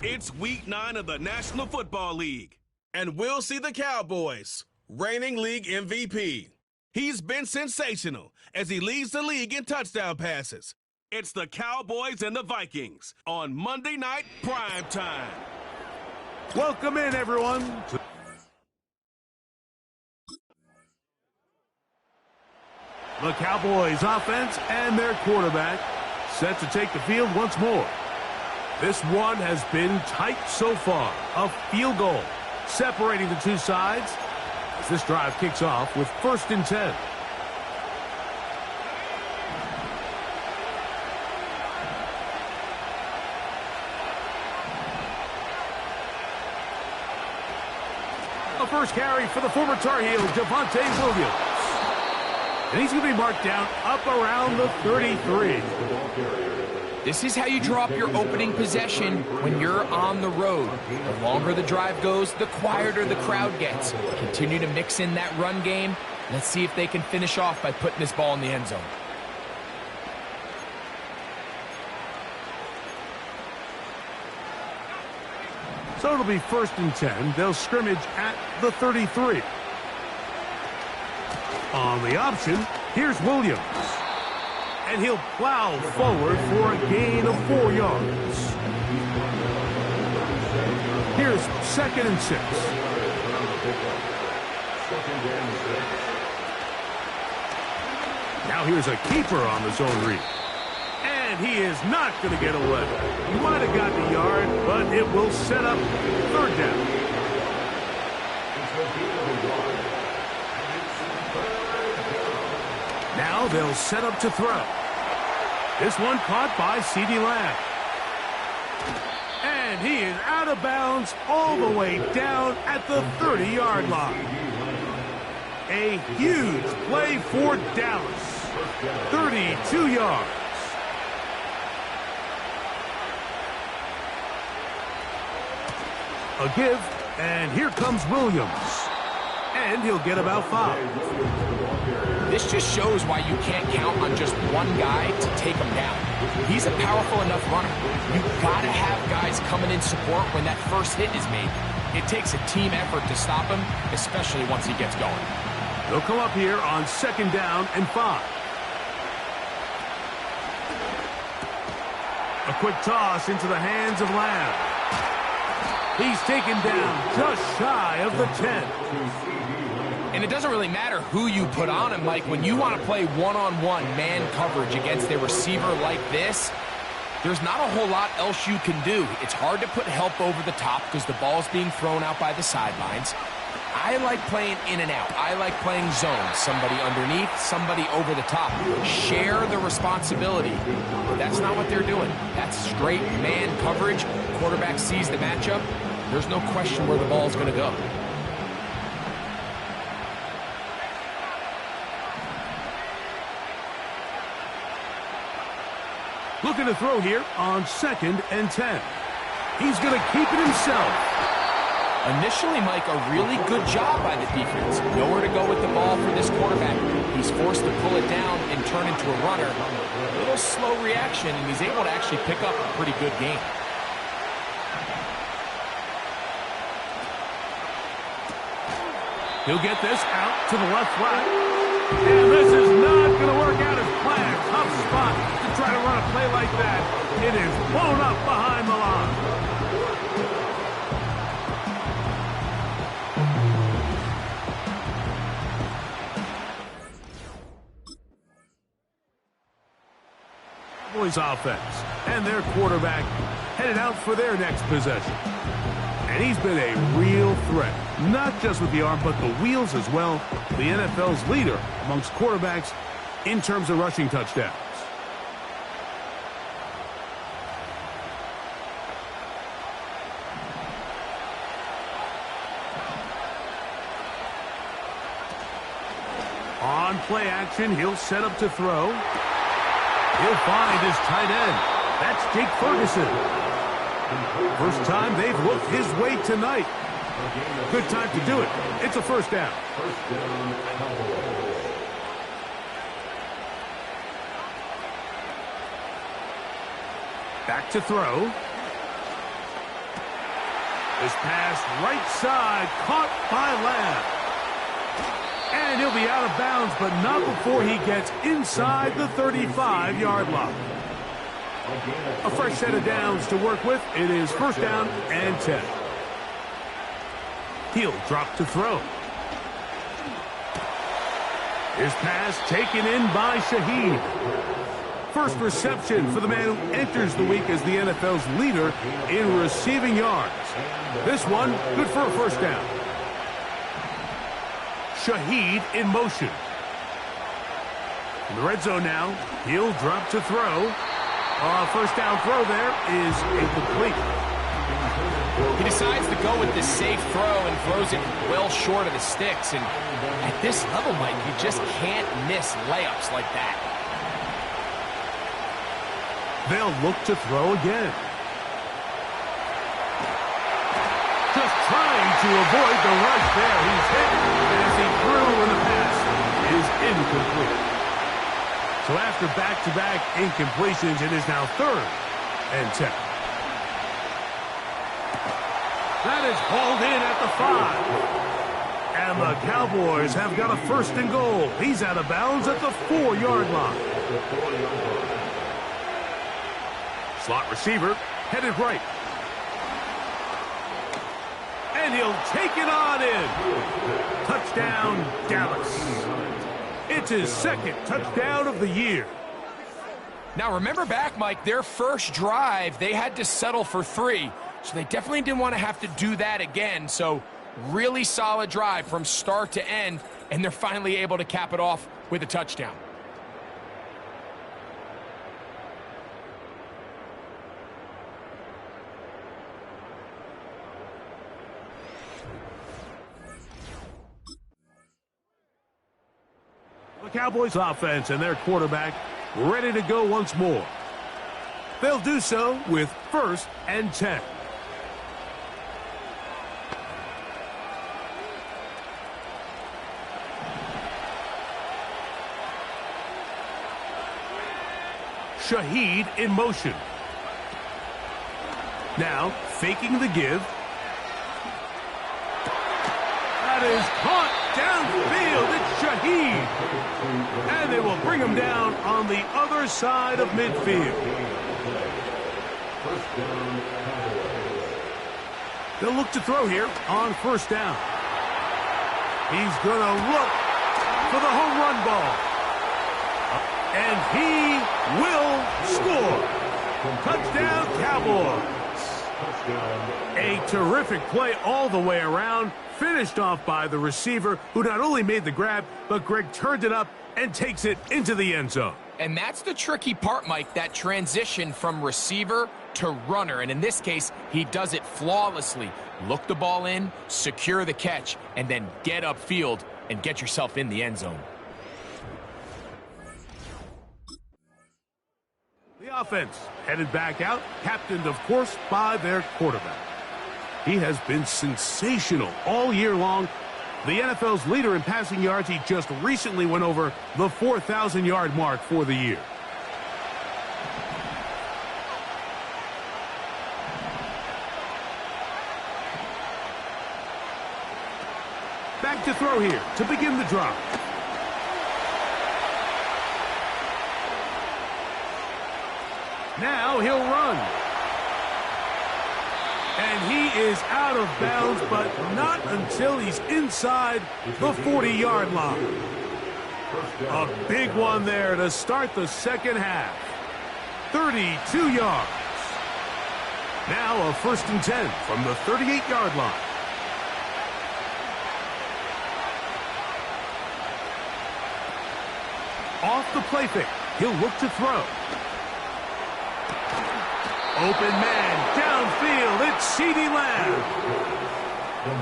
It's Week 9 of the National Football League, and we'll see the Cowboys, reigning league MVP. He's been sensational as he leads the league in touchdown passes. It's the Cowboys and the Vikings on Monday Night Prime Time. Welcome in, everyone. The Cowboys offense and their quarterback set to take the field once more. This one has been tight so far. A field goal separating the two sides as this drive kicks off with 1st and 10. The first carry for the former Tar Heel, Javonte Williams. And he's going to be marked down up around the 33. This is how you draw up your opening possession when you're on the road. The longer the drive goes, the quieter the crowd gets. Continue to mix in that run game. Let's see if they can finish off by putting this ball in the end zone. So it'll be 1st and 10. They'll scrimmage at the 33. On the option, here's Williams. And he'll plow forward for a gain of 4 yards. Here's 2nd and 6. Now here's a keeper on the zone read. And he is not going to get away. He might have gotten a yard, but it will set up 3rd down. Now they'll set up to throw. This one caught by CeeDee Lamb. And he is out of bounds all the way down at the 30-yard line. A huge play for Dallas. 32 yards. A give, and here comes Williams. And he'll get about 5. This just shows why you can't count on just one guy to take him down. He's a powerful enough runner. You've got to have guys coming in support when that first hit is made. It takes a team effort to stop him, especially once he gets going. They'll come up here on 2nd down and 5. A quick toss into the hands of Lamb. He's taken down just shy of the 10. And it doesn't really matter who you put on him, Mike. When you want to play one-on-one man coverage against a receiver like this, there's not a whole lot else you can do. It's hard to put help over the top because the ball's being thrown out by the sidelines. I like playing in and out. I like playing zone. Somebody underneath, somebody over the top. Share the responsibility. But that's not what they're doing. That's straight man coverage. Quarterback sees the matchup. There's no question where the ball's going to go. Looking to throw here on 2nd and 10. He's going to keep it himself. Initially, Mike, a really good job by the defense. Nowhere to go with the ball for this quarterback. He's forced to pull it down and turn into a runner. A little slow reaction, and he's able to actually pick up a pretty good game. He'll get this out to the left flat. And this is not going to work out as planned. Tough spot to try to run a play like that. It is blown up behind the line. Cowboys offense and their quarterback headed out for their next possession. And he's been a real threat, not just with the arm, but the wheels as well. The NFL's leader amongst quarterbacks in terms of rushing touchdowns. On play action, he'll set up to throw. He'll find his tight end. That's Jake Ferguson. First time they've looked his way tonight. Good time to do it. It's a 1st down. Back to throw. This pass right side, caught by Lamb. And he'll be out of bounds, but not before he gets inside the 35-yard line. A fresh set of downs to work with. It is first down and 10. He'll drop to throw. His pass taken in by Shaheed. First reception for the man who enters the week as the NFL's leader in receiving yards. This one, good for a first down. Shaheed in motion. In the red zone now, he'll drop to throw. First down throw there is incomplete. He decides to go with the safe throw and throws it well short of the sticks. And at this level, Mike, you just can't miss layups like that. They'll look to throw again. Just trying to avoid the rush there. He's hit as he threw and the pass is incomplete. So after back-to-back incompletions, it is now third and 10. That is hauled in at the 5. And the Cowboys have got a first and goal. He's out of bounds at the 4-yard line. Slot receiver headed right. And he'll take it on in. Touchdown, Dallas. It's his second touchdown of the year. Now remember back, Mike, their first drive, they had to settle for 3. So they definitely didn't want to have to do that again. So really solid drive from start to end, and they're finally able to cap it off with a touchdown. The Cowboys offense and their quarterback ready to go once more. They'll do so with first and 10. Shaheed in motion. Now faking the give. That is caught downfield. It's Shaheed. And they will bring him down on the other side of midfield. They'll look to throw here on first down. He's going to look for the home run ball. And he will score. Touchdown, Cowboys. A terrific play all the way around. Finished off by the receiver, who not only made the grab, but Greg turned it up and takes it into the end zone. And that's the tricky part, Mike, that transition from receiver to runner. And in this case, he does it flawlessly. Look the ball in, secure the catch, and then get upfield and get yourself in the end zone. The offense headed back out, captained, of course, by their quarterback. He has been sensational all year long. The NFL's leader in passing yards, he just recently went over the 4,000-yard mark for the year. Back to throw here to begin the drive. Now he'll run. And he is out of bounds, but not until he's inside the 40-yard line. A big one there to start the second half. 32 yards. Now a first and 10 from the 38-yard line. Off the play fake, he'll look to throw. Open man, downfield, it's CeeDee Lamb.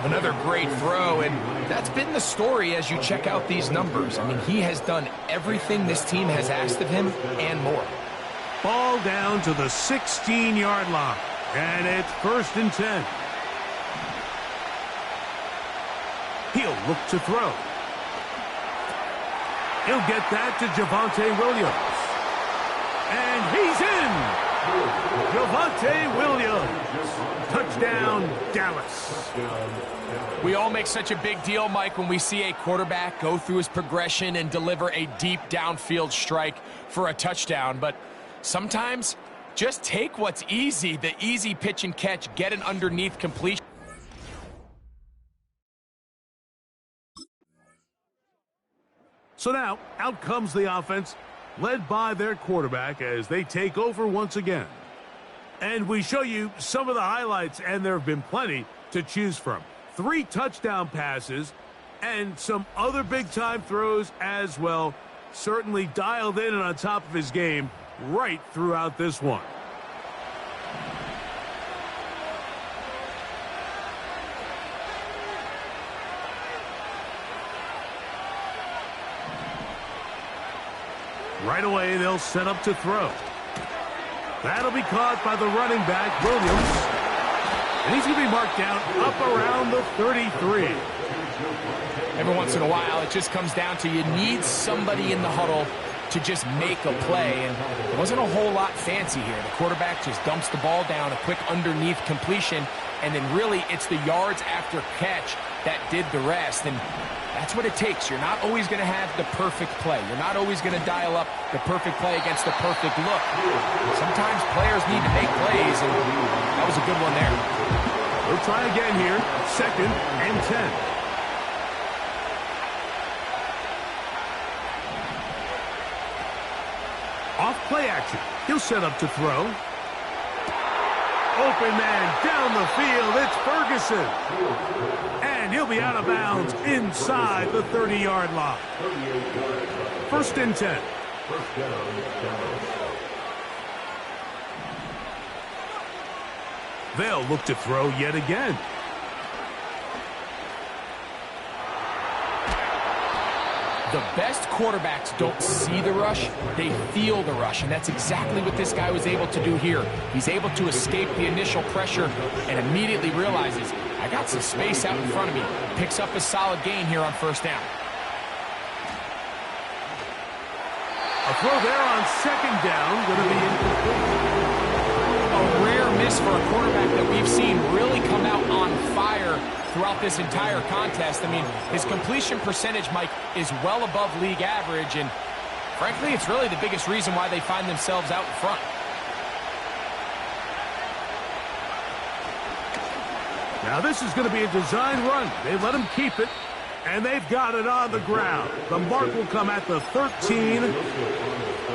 Another great throw, and that's been the story as you check out these numbers. I mean, he has done everything this team has asked of him and more. Ball down to the 16-yard line, and it's first and 10. He'll look to throw. He'll get that to Javonte Williams. And he's in! Javonte Williams Touchdown, Dallas. We all make such a big deal, Mike, when we see a quarterback go through his progression and deliver a deep downfield strike for a touchdown. But sometimes, just take what's easy, the easy pitch and catch, get an underneath completion. So now, out comes the offense, led by their quarterback as they take over once again. And we show you some of the highlights, and there have been plenty to choose from. 3 touchdown passes and some other big-time throws as well. Certainly dialed in and on top of his game right throughout this one. Right away, they'll set up to throw. That'll be caught by the running back, Williams. And he's going to be marked down up around the 33. Every once in a while, it just comes down to you need somebody in the huddle to just make a play. And it wasn't a whole lot fancy here. The quarterback just dumps the ball down, a quick underneath completion, and then really it's the yards after catch that did the rest. And that's what it takes. You're not always going to have the perfect play. You're not always going to dial up the perfect play against the perfect look. Sometimes players need to make plays, and that was a good one there. We'll try again here. 2nd and 10. Off play action. He'll set up to throw. Open man down the field. It's Ferguson. And he'll be out of bounds inside the 30-yard line. 1st and 10. They'll look to throw yet again. The best quarterbacks don't see the rush, they feel the rush, and that's exactly what this guy was able to do here. He's able to escape the initial pressure and immediately realizes, I got some space out in front of me. Picks up a solid gain here on 1st down. A throw there on 2nd down, going to be incomplete. A rare miss for a quarterback that we've seen really come out on fire throughout this entire contest. I mean, his completion percentage, Mike, is well above league average, and frankly, it's really the biggest reason why they find themselves out in front. Now this is going to be a design run. They let him keep it, and they've got it on the ground. The mark will come at the 13,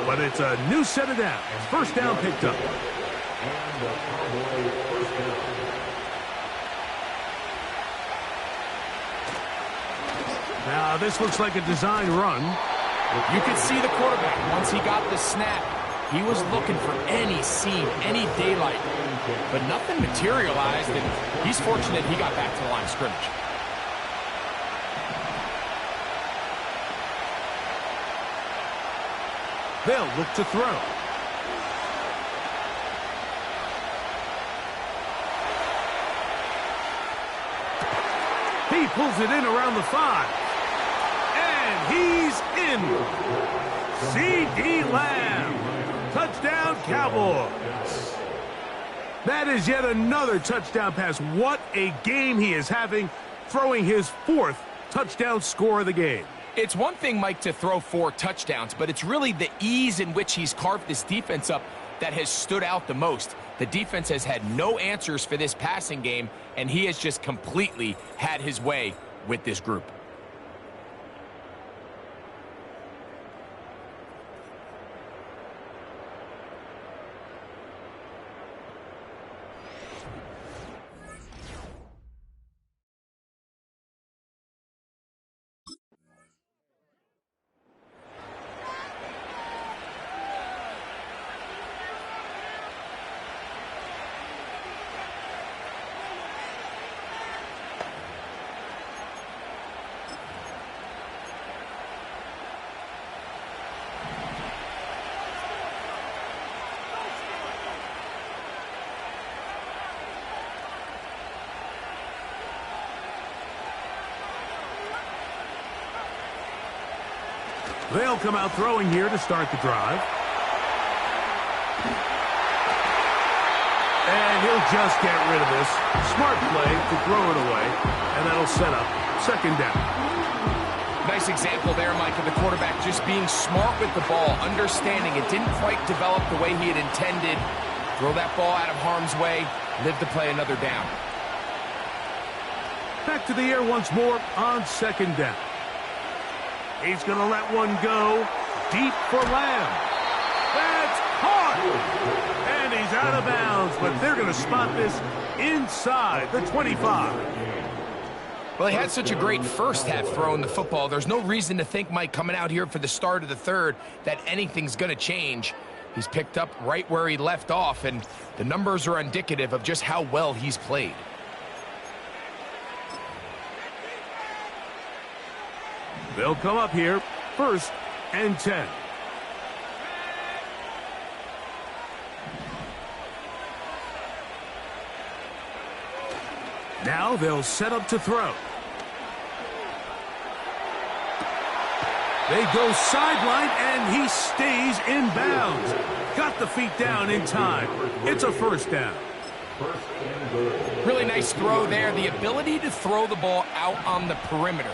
but it's a new set of downs. 1st down picked up. Now this looks like a design run. You could see the quarterback, once he got the snap, he was looking for any seam, any daylight, but nothing materialized, and he's fortunate he got back to the line of scrimmage. They'll look to throw. He pulls it in around the 5. And he's in. C.D. Lamb. Touchdown, Cowboys. That is yet another touchdown pass. What a game he is having, throwing his 4th touchdown score of the game. It's one thing, Mike, to throw 4 touchdowns, but it's really the ease in which he's carved this defense up that has stood out the most. The defense has had no answers for this passing game, and he has just completely had his way with this group. They'll come out throwing here to start the drive. And he'll They'll just get rid of this. Smart play to throw it away, and that'll set up second down. Nice example there, Mike, of the quarterback just being smart with the ball, understanding it didn't quite develop the way he had intended. Throw that ball out of harm's way, live to play another down. Back to the air once more on second down. He's going to let one go deep for Lamb. That's caught! And he's out of bounds, but they're going to spot this inside the 25. Well, he had such a great first half throwing the football. There's no reason to think, Mike, coming out here for the start of the third, that anything's going to change. He's picked up right where he left off, and the numbers are indicative of just how well he's played. They'll come up here, 1st and 10. Now they'll set up to throw. They go sideline, and he stays in bounds. Got the feet down in time. It's a first down. Really nice throw there. The ability to throw the ball out on the perimeter.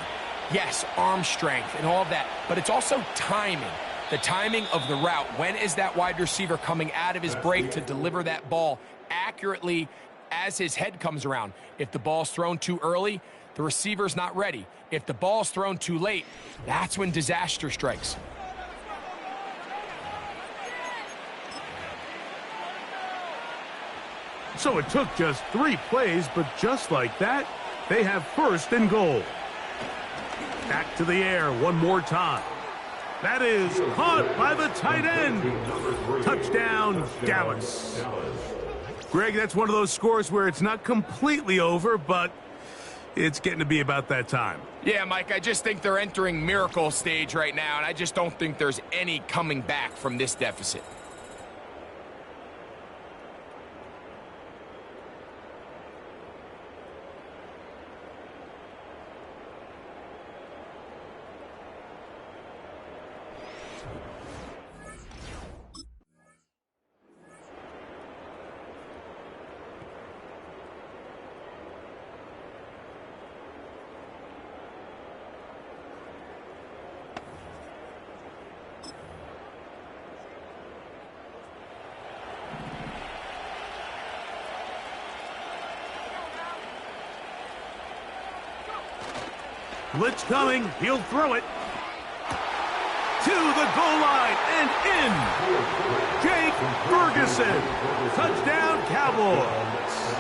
Yes, arm strength and all of that, but it's also timing. The timing of the route. When is that wide receiver coming out of his break to deliver that ball accurately as his head comes around? If the ball's thrown too early, the receiver's not ready. If the ball's thrown too late, that's when disaster strikes. So it took just 3 plays, but just like that, they have 1st and goal. Back to the air one more time. That is caught by the tight end. Touchdown, Dallas. Greg, that's one of those scores where it's not completely over, but it's getting to be about that time. Yeah, Mike, I just think they're entering miracle stage right now, and I just don't think there's any coming back from this deficit. Blitz coming. He'll throw it to the goal line and in. Jake Ferguson. Touchdown, Cowboys.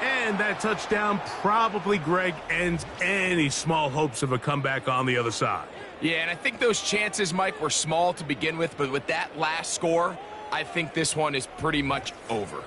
And that touchdown probably, Greg, ends any small hopes of a comeback on the other side. Yeah, and I think those chances, Mike, were small to begin with, but with that last score, I think this one is pretty much over.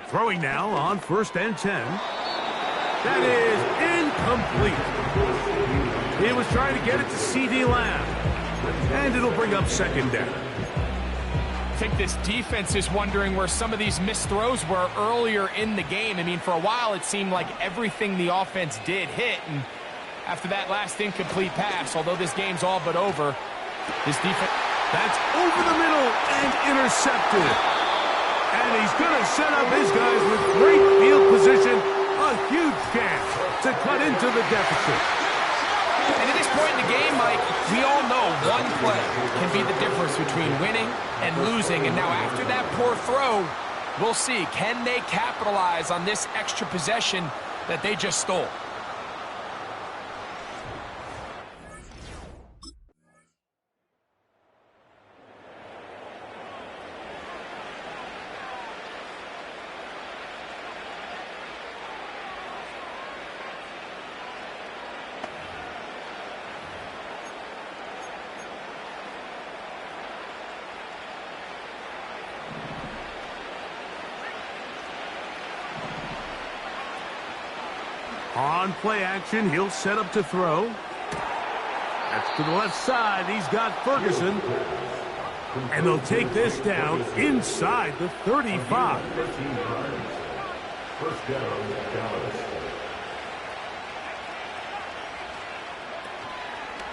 Throwing now on 1st and 10. That is incomplete. He was trying to get it to C.D. Lamb. And it'll bring up second down. I think this defense is wondering where some of these missed throws were earlier in the game. I mean, for a while it seemed like everything the offense did hit. And after that last incomplete pass, although this game's all but over, this defense... That's over the middle and intercepted. And he's going to set up his guys with great field position. A huge chance to cut into the deficit. And at this point in the game, Mike, we all know one play can be the difference between winning and losing. And now after that poor throw, we'll see. Can they capitalize on this extra possession that they just stole? On play action, he'll set up to throw. That's to the left side. He's got Ferguson. And they'll take this down inside the 35. First down, Dallas.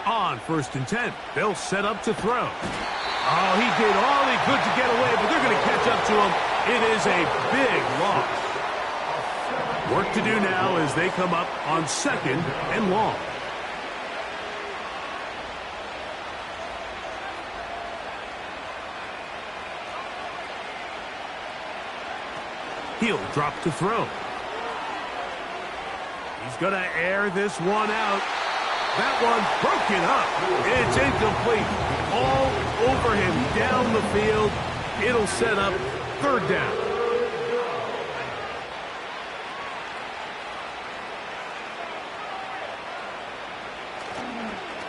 On 1st and 10, they'll set up to throw. Oh, he did all he could to get away, but they're going to catch up to him. It is a big loss. Work to do now as they come up on 2nd and long. He'll drop to throw. He's going to air this one out. That one broken up. It's incomplete. All over him down the field. It'll set up 3rd down.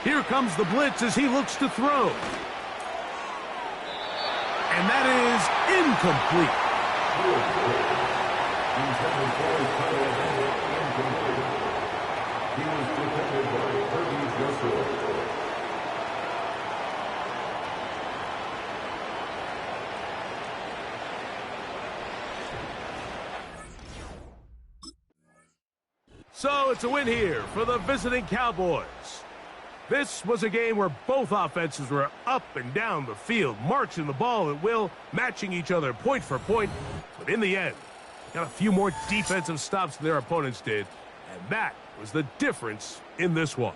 Here comes the blitz as he looks to throw. And that is incomplete. He was defended by Herbie Russell. So it's a win here for the visiting Cowboys. This was a game where both offenses were up and down the field, marching the ball at will, matching each other point for point. But in the end, got a few more defensive stops than their opponents did, and that was the difference in this one.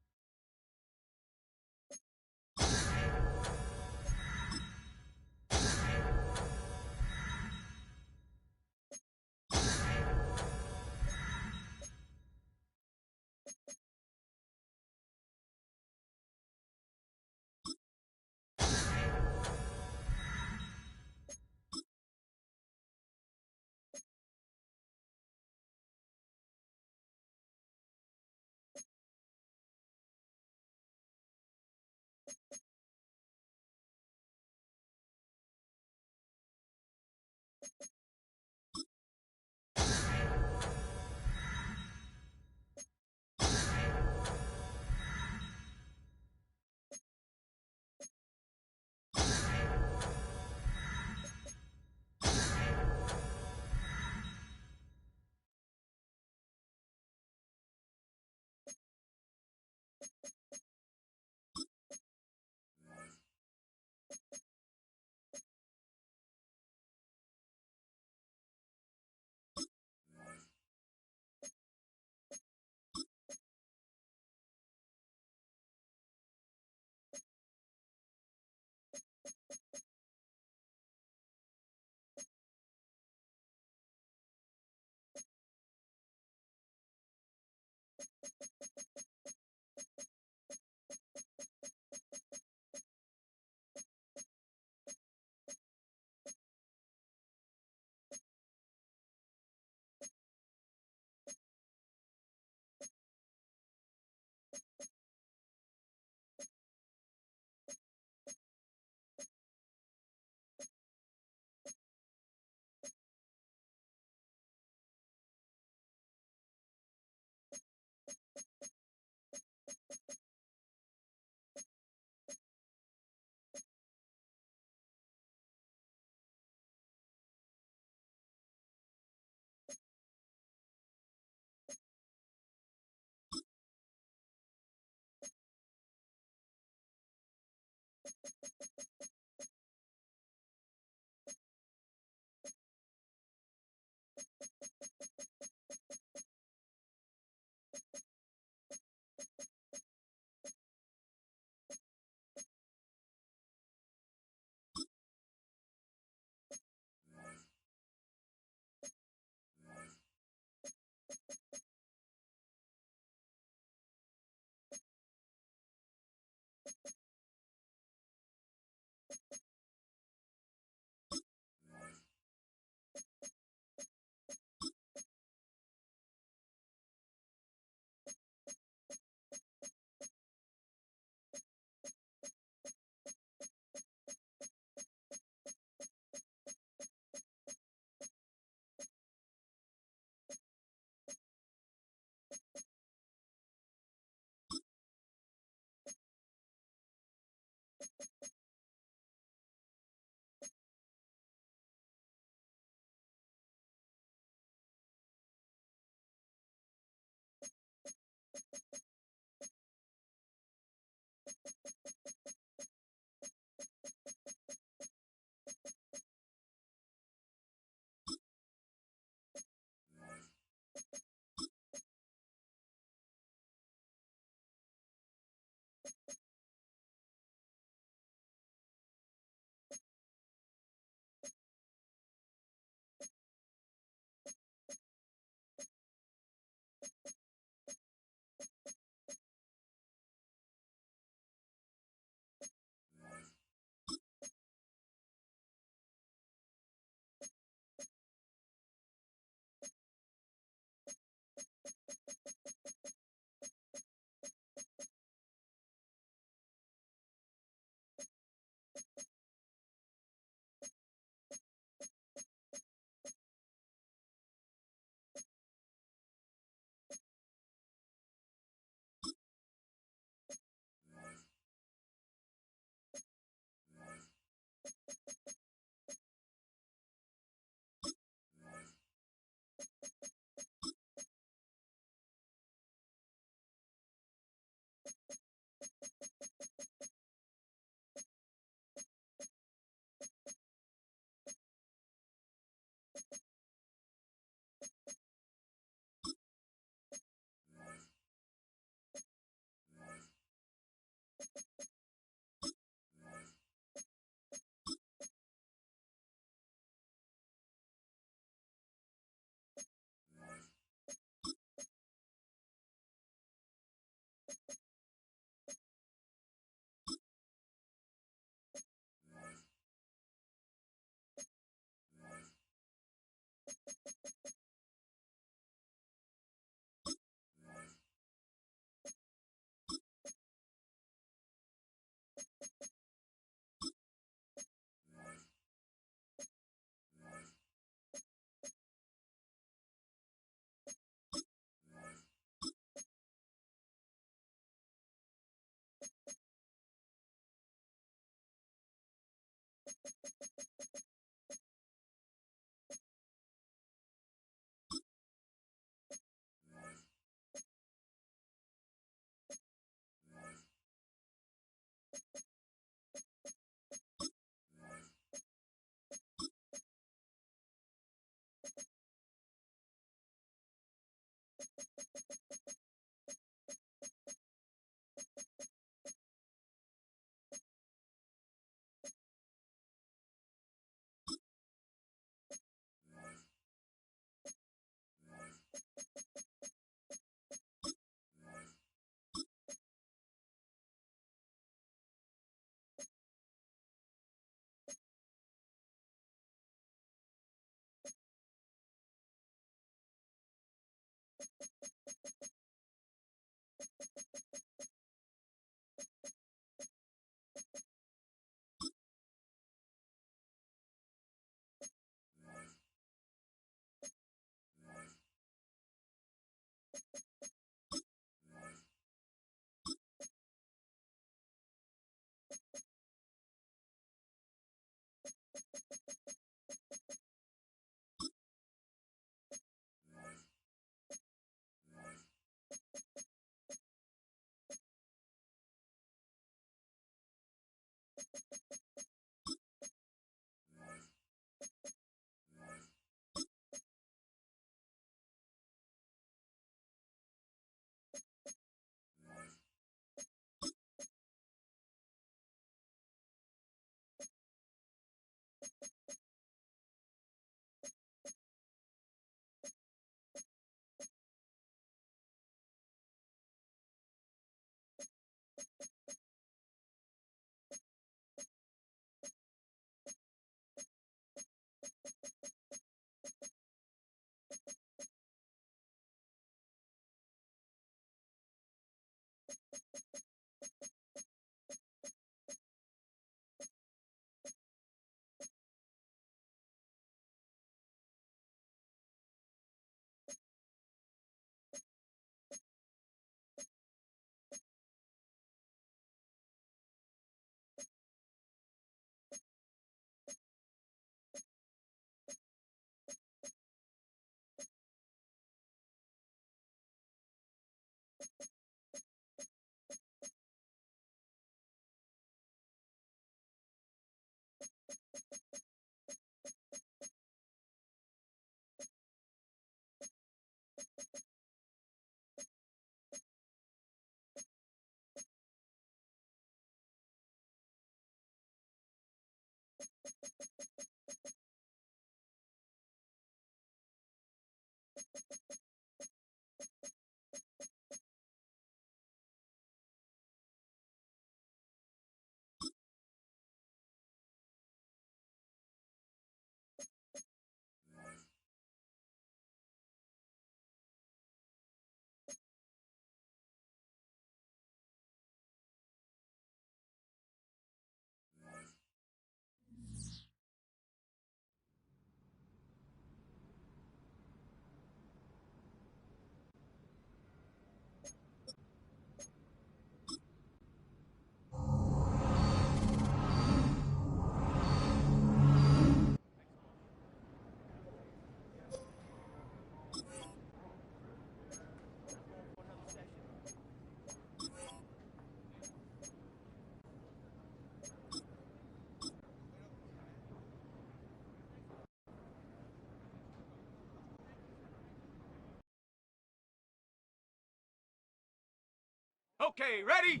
Okay, ready?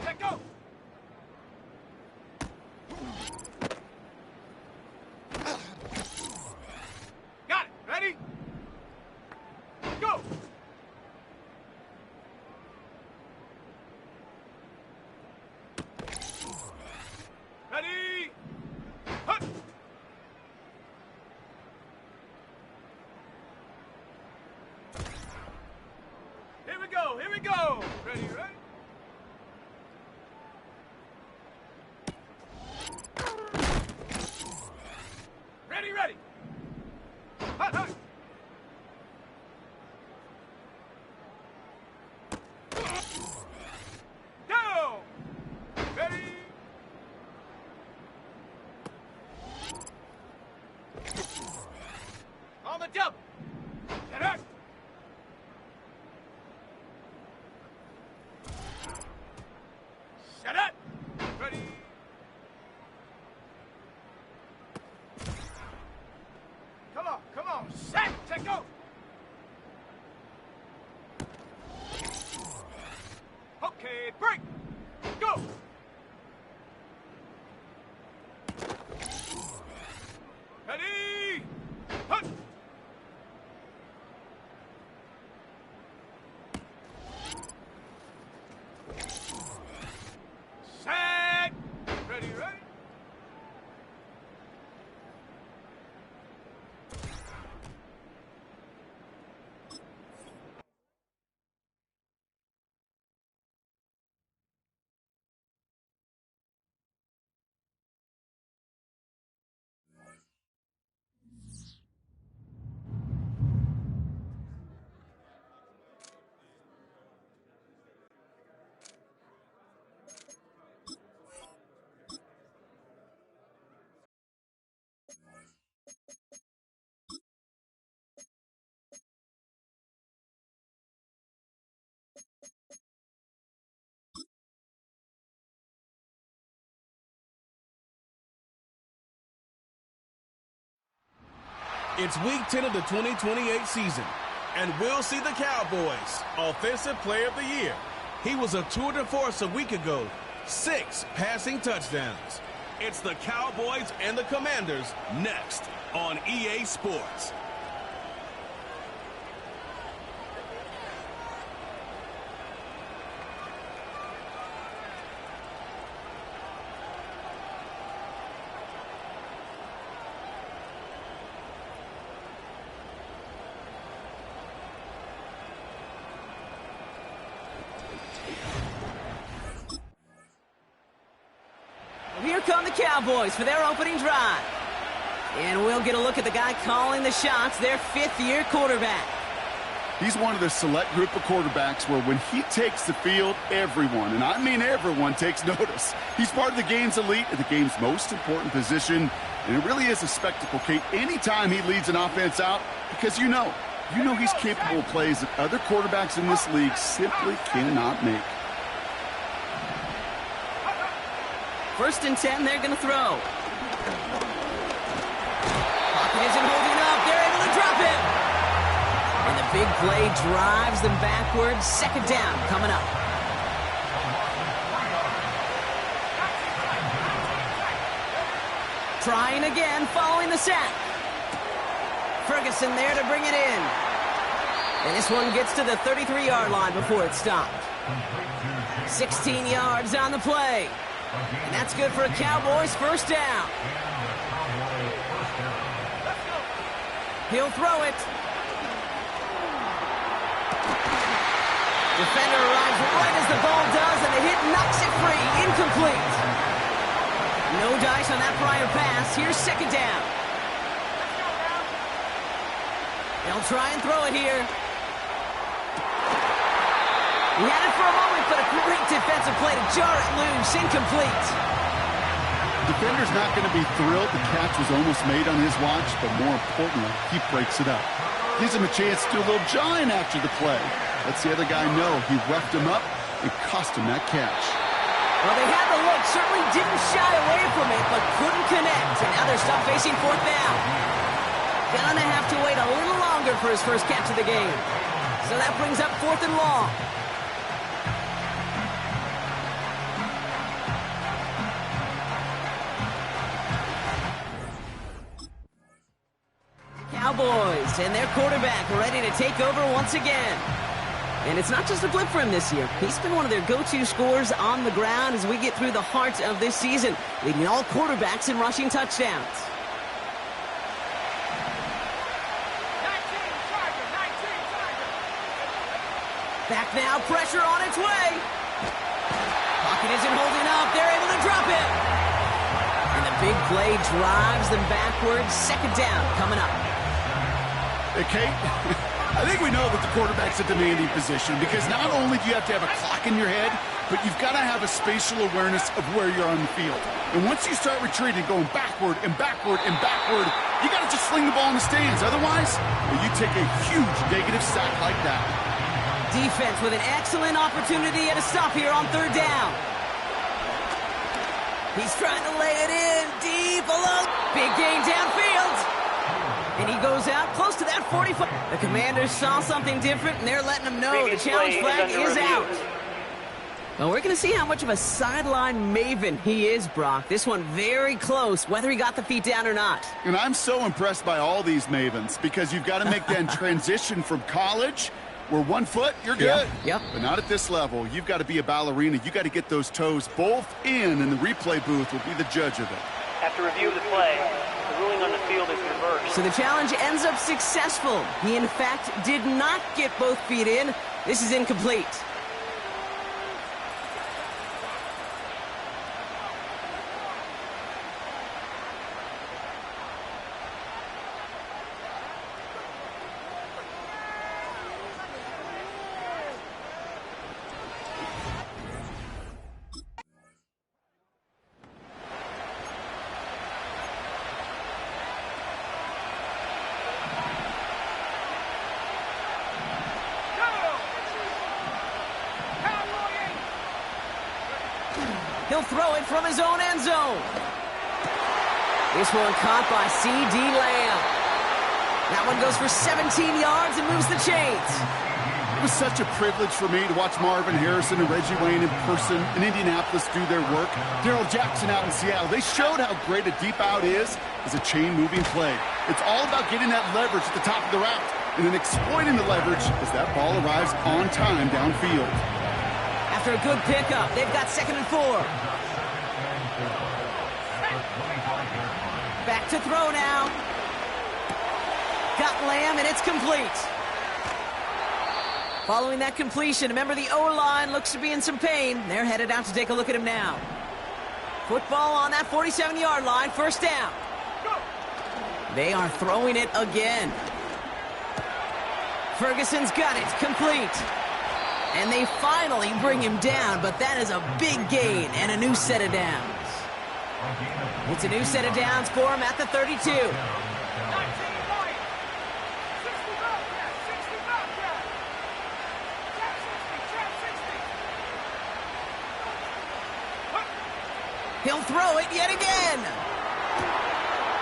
Set, go! Got it, ready? Go! Ready? Hut! Here we go, here we go! Ready, ready? Ready, ready! Hut, hut! Down! Ready? On the double! Get up! Shut up! Ready? Come on, set, set, go! Okay, break! Go! Ready? Hut! It's Week 10 of the 2028 season, and we'll see the Cowboys Offensive Player of the Year. He was a tour de force a week ago, 6 passing touchdowns. It's the Cowboys and the Commanders next on EA Sports. Here come the Cowboys for their opening drive. And we'll get a look at the guy calling the shots, their 5th-year quarterback. He's one of the select group of quarterbacks where when he takes the field, everyone, and I mean everyone, takes notice. He's part of the game's elite and the game's most important position, and it really is a spectacle, Kate, anytime he leads an offense out, because you know he's capable of plays that other quarterbacks in this league simply cannot make. 1st and 10, they're going to throw. Pocket isn't holding up. They're able to drop it. And the big play drives them backwards. 2nd down coming up. Trying again, following the sack. Ferguson there to bring it in. And this one gets to the 33-yard line before it's stopped. 16 yards on the play. And that's good for a Cowboys 1st down. He'll throw it. Defender arrives right as the ball does, and the hit knocks it free. Incomplete. No dice on that prior pass. Here's 2nd down. They'll try and throw it here. He had it for a moment, but a great defensive play to jar it loose. Incomplete. Defender's not going to be thrilled the catch was almost made on his watch, but more importantly, he breaks it up. Gives him a chance to do a little jawing after the play. Lets the other guy know he roughed him up and cost him that catch. Well, they had the look, certainly didn't shy away from it, but couldn't connect. And now they're stuck facing 4th down. Gonna have to wait a little longer for his first catch of the game. So that brings up 4th and long. Cowboys and their quarterback ready to take over once again. And it's not just a blip for him this year. He's been one of their go-to scorers on the ground as we get through the heart of this season, leading all quarterbacks in rushing touchdowns. 19, Back now, pressure on its way. Pocket isn't holding up. They're able to drop it. And the big play drives them backwards. 2nd down coming up. Hey, Kate, I think we know that the quarterback's a demanding position because not only do you have to have a clock in your head, but you've got to have a spatial awareness of where you're on the field. And once you start retreating, going backward and backward and backward, you got to just sling the ball in the stands. Otherwise, you take a huge negative sack like that. Defense with an excellent opportunity at a stop here on 3rd down. He's trying to lay it in deep along. Big gain downfield. And he goes out close to that 45. The Commanders saw something different, and they're letting them know the challenge flag is out. Well, we're going to see how much of a sideline maven he is, Brock. This one very close, whether he got the feet down or not. And I'm so impressed by all these mavens because you've got to make that transition from college where 1 foot, you're good. Yep. But not at this level. You've got to be a ballerina. You've got to get those toes both in, and the replay booth will be the judge of it. After review of the play, the ruling on the field is reversed. So the challenge ends up successful. He, in fact, did not get both feet in. This is incomplete. He'll throw it from his own end zone. This one caught by C.D. Lamb. That one goes for 17 yards and moves the chains. It was such a privilege for me to watch Marvin Harrison and Reggie Wayne in person in Indianapolis do their work. Darrell Jackson out in Seattle. They showed how great a deep out is as a chain-moving play. It's all about getting that leverage at the top of the route and then exploiting the leverage as that ball arrives on time downfield. After a good pickup, they've got 2nd and 4. Back to throw now. Got Lamb, and it's complete. Following that completion, remember the O-line looks to be in some pain. They're headed out to take a look at him now. Football on that 47-yard line, 1st down. They are throwing it again. Ferguson's got it, complete. And they finally bring him down, but that is a big gain and a new set of downs. It's a new set of downs for him at the 32. He'll throw it yet again.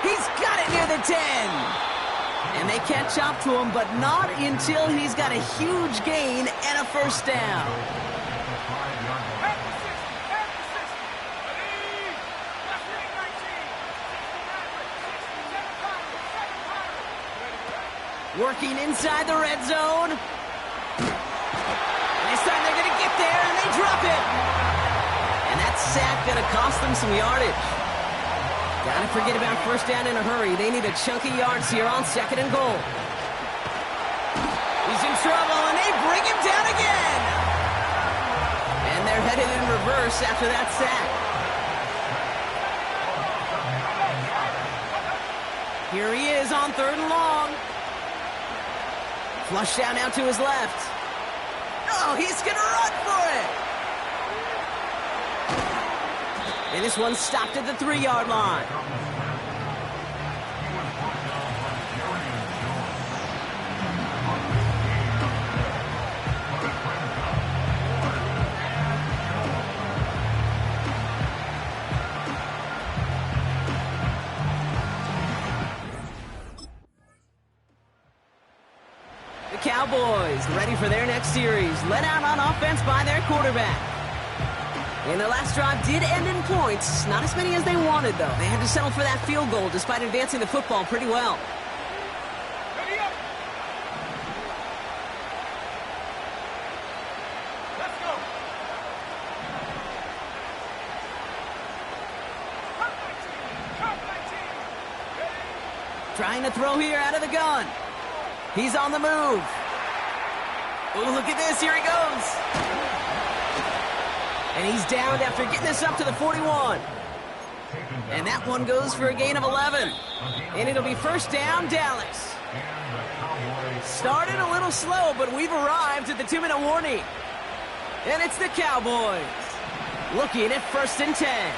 He's got it near the 10. And they catch up to him, but not until he's got a huge gain and a 1st down. Working inside the red zone. And this time they're going to get there, and they drop it. And that sack going to cost them some yardage. Gotta forget about 1st down in a hurry. They need a chunky yards here on 2nd and goal. He's in trouble, and they bring him down again. And they're headed in reverse after that sack. Here he is on 3rd and long. Flush down now to his left. Oh, he's gonna run for it. And this one stopped at the 3-yard line. The Cowboys ready for their next series, led out on offense by their quarterback. And their last drive did end in points. Not as many as they wanted, though. They had to settle for that field goal despite advancing the football pretty well. Ready up. Let's go. Top 19. Ready. Trying to throw here out of the gun. He's on the move. Oh, look at this. Here he goes. And he's downed after getting this up to the 41. And that one goes for a gain of 11. And it'll be 1st down, Dallas. Started a little slow, but we've arrived at the 2-minute warning. And it's the Cowboys looking at 1st and 10.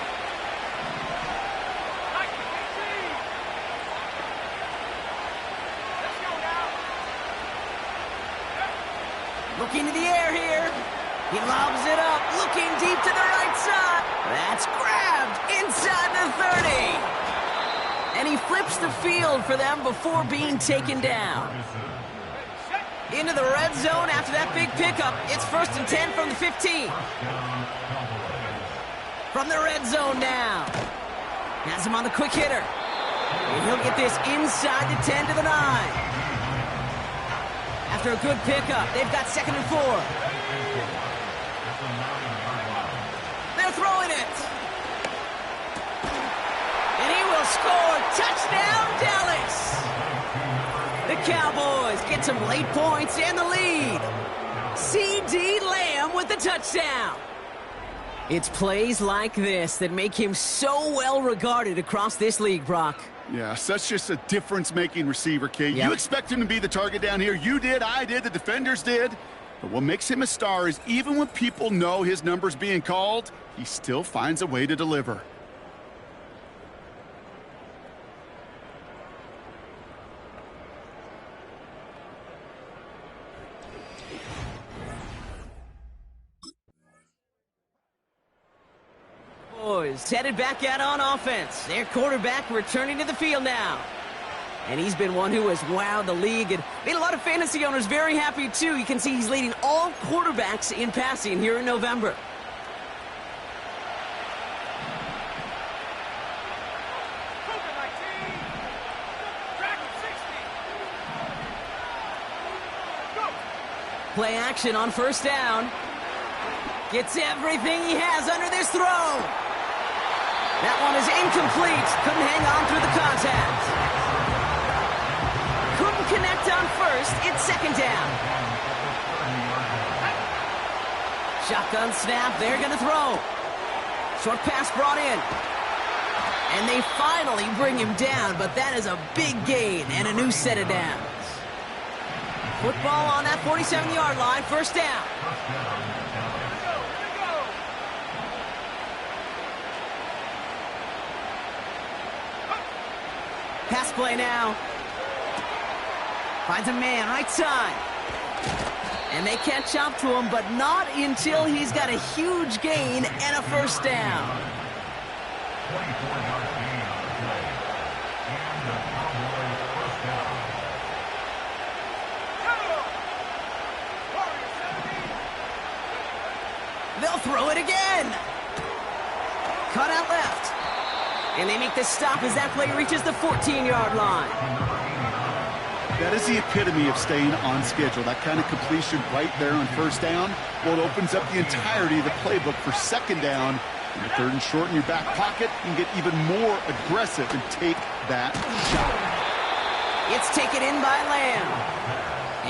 Looking to the air here. He lobs it up, looking deep to the right side. That's grabbed inside the 30. And he flips the field for them before being taken down. Into the red zone after that big pickup. It's 1st and 10 from the 15. From the red zone now. Has him on the quick hitter. And he'll get this inside the 10 to the 9. After a good pickup, they've got 2nd and 4. They're throwing it. And he will score. Touchdown, Dallas. The Cowboys get some late points and the lead. C.D. Lamb with the touchdown. It's plays like this that make him so well regarded across this league, Brock. Yeah, such just a difference-making receiver, Kate. Yep. You expect him to be the target down here. You did, I did, the defenders did. But what makes him a star is even when people know his number's being called, he still finds a way to deliver. Boys headed back out on offense. Their quarterback returning to the field now. And he's been one who has wowed the league and made a lot of fantasy owners very happy, too. You can see he's leading all quarterbacks in passing here in November. Play action on first down. Gets everything he has under this throw. That one is incomplete. Couldn't hang on through the contact. Couldn't connect on first. It's second down. Shotgun snap. They're going to throw. Short pass brought in. And they finally bring him down, but that is a big gain and a new set of downs. Football on that 47-yard line, first down. Pass play now. Finds a man, right side. And they catch up to him, but not until he's got a huge gain and a first down. They'll throw it again. Cut out left. And they make the stop as that play reaches the 14-yard line. That is the epitome of staying on schedule. That kind of completion right there on first down. Well, it opens up the entirety of the playbook for second down. And the third and short in your back pocket, you can get even more aggressive and take that shot. It's taken in by Lamb.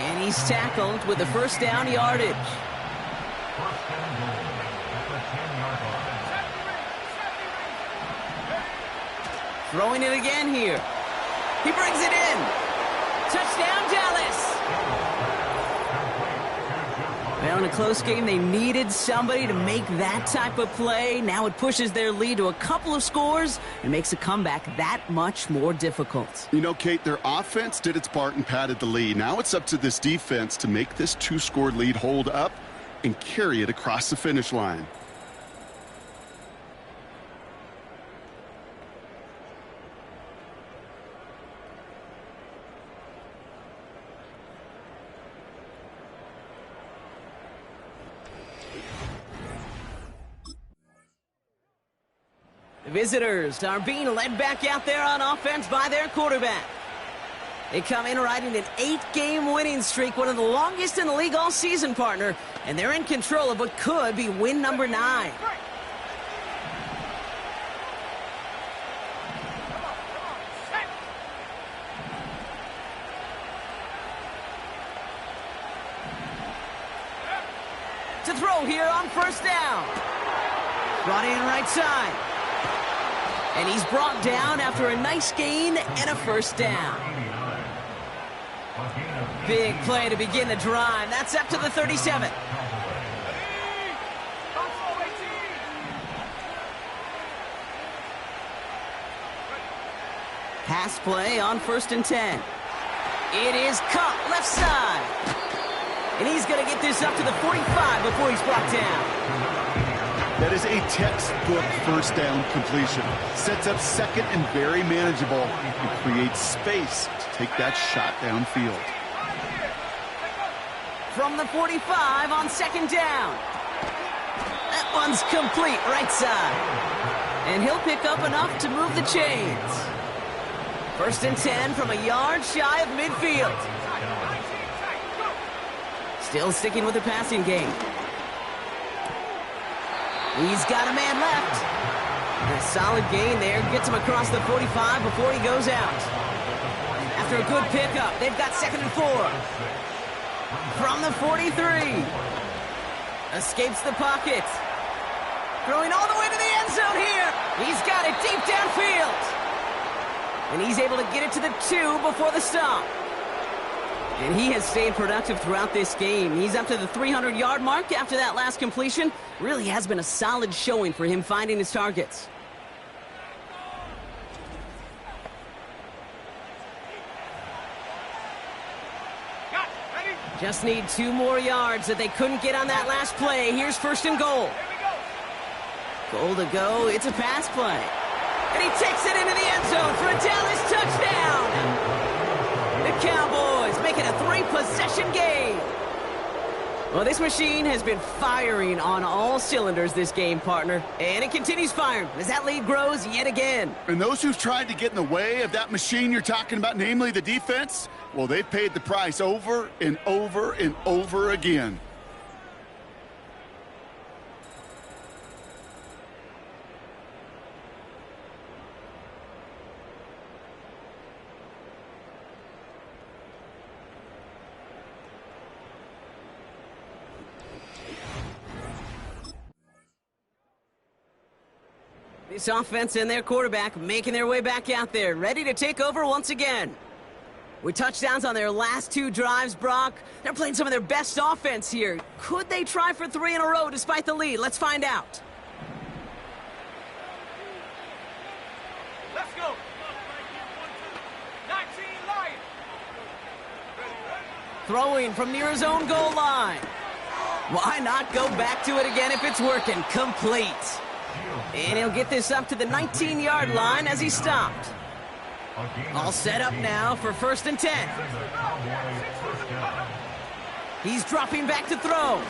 And he's tackled with the first down yardage. Throwing it again here. He brings it in. Touchdown, Dallas. Well, in a close game, they needed somebody to make that type of play. Now it pushes their lead to a couple of scores and makes a comeback that much more difficult. You know, Kate, their offense did its part and padded the lead. Now it's up to this defense to make this two-score lead hold up and carry it across the finish line. The visitors are being led back out there on offense by their quarterback. They come in riding an 8-game winning streak, one of the longest in the league all season, partner, and they're in control of what could be win number 9. To throw here on first down. Brought in right side. And he's brought down after a nice gain and a first down. Big play to begin the drive. That's up to the 37. Pass play on first and 10. It is caught left side. And he's going to get this up to the 45 before he's brought down. That is a textbook first down completion. Sets up second and very manageable and creates space to take that shot downfield. From the 45 on second down. That one's complete right side. And he'll pick up enough to move the chains. First and 10 from a yard shy of midfield. Still sticking with the passing game. He's got a man left. And a solid gain there. Gets him across the 45 before he goes out. After a good pickup, they've got second and 4. From the 43. Escapes the pocket. Throwing all the way to the end zone here. He's got it deep downfield. And he's able to get it to the 2 before the stop. And he has stayed productive throughout this game. He's up to the 300-yard mark after that last completion. Really has been a solid showing for him finding his targets. Just need 2 more yards that they couldn't get on that last play. Here's first and goal. Goal to go. It's a pass play. And he takes it into the end zone for a Dallas touchdown. Cowboys make it a 3-possession game. Well, this machine has been firing on all cylinders this game, partner. And it continues firing as that lead grows yet again. And those who've tried to get in the way of that machine you're talking about, namely the defense, well, they've paid the price over and over and over again. This offense and their quarterback making their way back out there, ready to take over once again. With touchdowns on their last 2 drives, Brock, they're playing some of their best offense here. Could they try for 3 in a row despite the lead? Let's find out. Let's go. 19 Lions. Throwing from near his own goal line. Why not go back to it again if it's working? Complete. And he'll get this up to the 19-yard line as he stopped. All set up now for 1st and 10. He's dropping back to throw.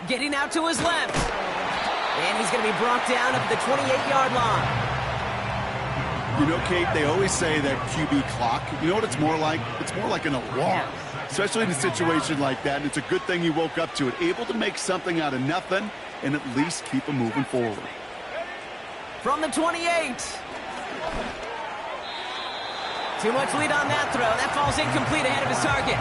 Getting out to his left. And he's going to be brought down at the 28-yard line. You know, Kate, they always say that QB clock, you know what it's more like? It's more like an alarm, especially in a situation like that. And it's a good thing he woke up to it, able to make something out of nothing and at least keep him moving forward. From the 28. Too much lead on that throw. That falls incomplete ahead of his target.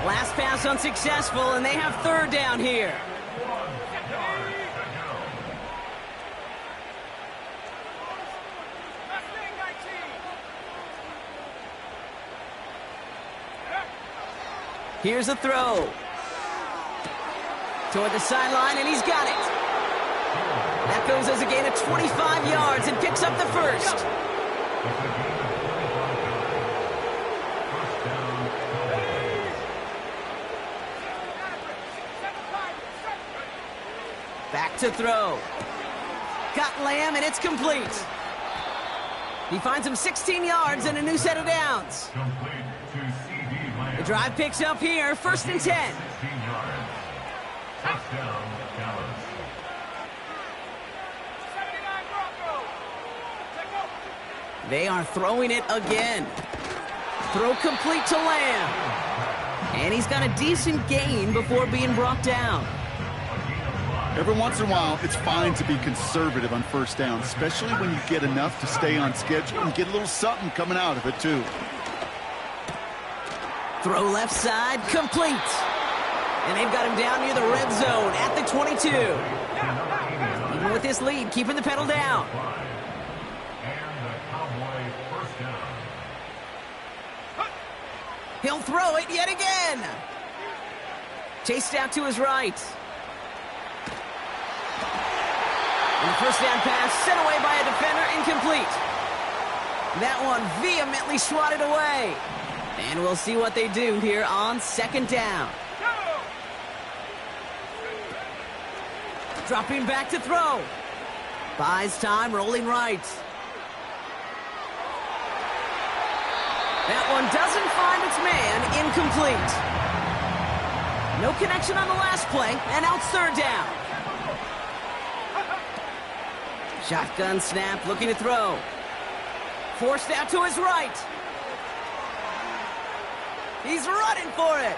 Last pass unsuccessful, and they have 3rd down here. Here's a throw. Toward the sideline, and he's got it. That goes as a gain of 25 yards and picks up the 1st. Back to throw. Got Lamb, and it's complete. He finds him 16 yards and a new set of downs. The drive picks up here, 1st and 10. They are throwing it again. Throw complete to Lamb. And he's got a decent gain before being brought down. Every once in a while, it's fine to be conservative on 1st down, especially when you get enough to stay on schedule and get a little something coming out of it, too. Throw left side, complete. And they've got him down near the red zone at the 22. Even with this lead, keeping the pedal down. He'll throw it yet again. Chased out to his right. And the 1st down pass sent away by a defender, incomplete. That one vehemently swatted away. And we'll see what they do here on 2nd down. Dropping back to throw. Buys time, rolling right. That one doesn't find its man, incomplete. No connection on the last play, and now it's 3rd down. Shotgun snap, looking to throw. Forced out to his right. He's running for it.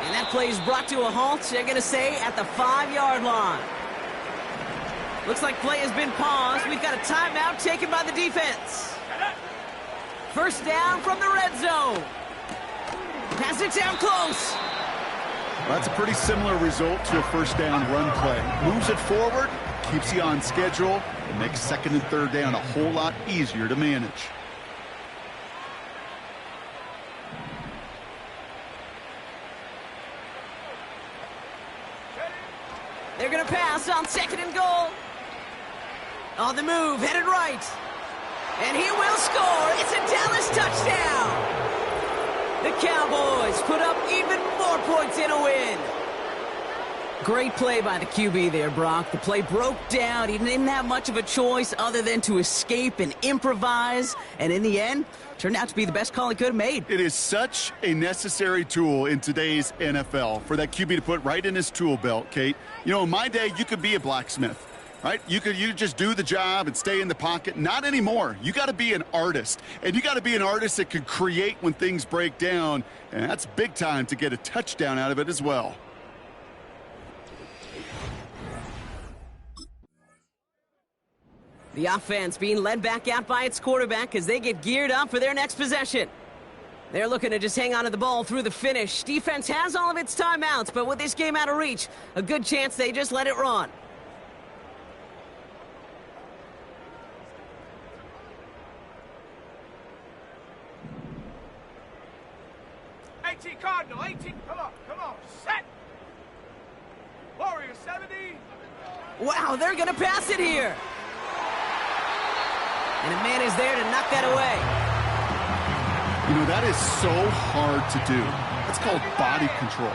And that play is brought to a halt, they're going to say, at the 5-yard line. Looks like play has been paused. We've got a timeout taken by the defense. 1st down from the red zone. Pass it down close. Well, that's a pretty similar result to a 1st down run play. Moves it forward, keeps you on schedule, and makes 2nd and 3rd down a whole lot easier to manage. They're going to pass on 2nd and goal. On the move, headed right. And he will score. It's a Dallas touchdown. The Cowboys put up even more points in a win. Great play by the QB there, Brock. The play broke down. He didn't have much of a choice other than to escape and improvise. And in the end, turned out to be the best call he could have made. It is such a necessary tool in today's NFL for that QB to put right in his tool belt, Kate. You know, in my day, you could be a blacksmith, right? You just do the job and stay in the pocket. Not anymore. You got to be an artist. And you got to be an artist that can create when things break down. And that's big time to get a touchdown out of it as well. The offense being led back out by its quarterback as they get geared up for their next possession. They're looking to just hang on to the ball through the finish. Defense has all of its timeouts, but with this game out of reach, a good chance they just let it run. Cardinal, 18, come on, set! Warrior 70. Wow, they're going to pass it here. And a man is there to knock that away. You know, that is so hard to do. That's called body control.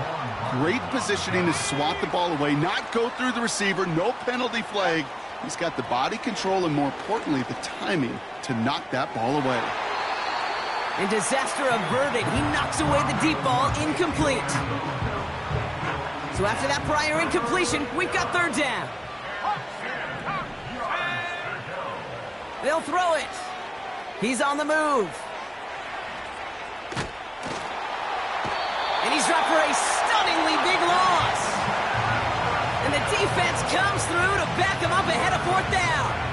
Great positioning to swat the ball away, not go through the receiver, no penalty flag. He's got the body control and, more importantly, the timing to knock that ball away. And disaster averted. He knocks away the deep ball, incomplete. So after that prior incompletion, we've got third down. They'll throw it. He's on the move. And he's dropped for a stunningly big loss. And the defense comes through to back him up ahead of fourth down.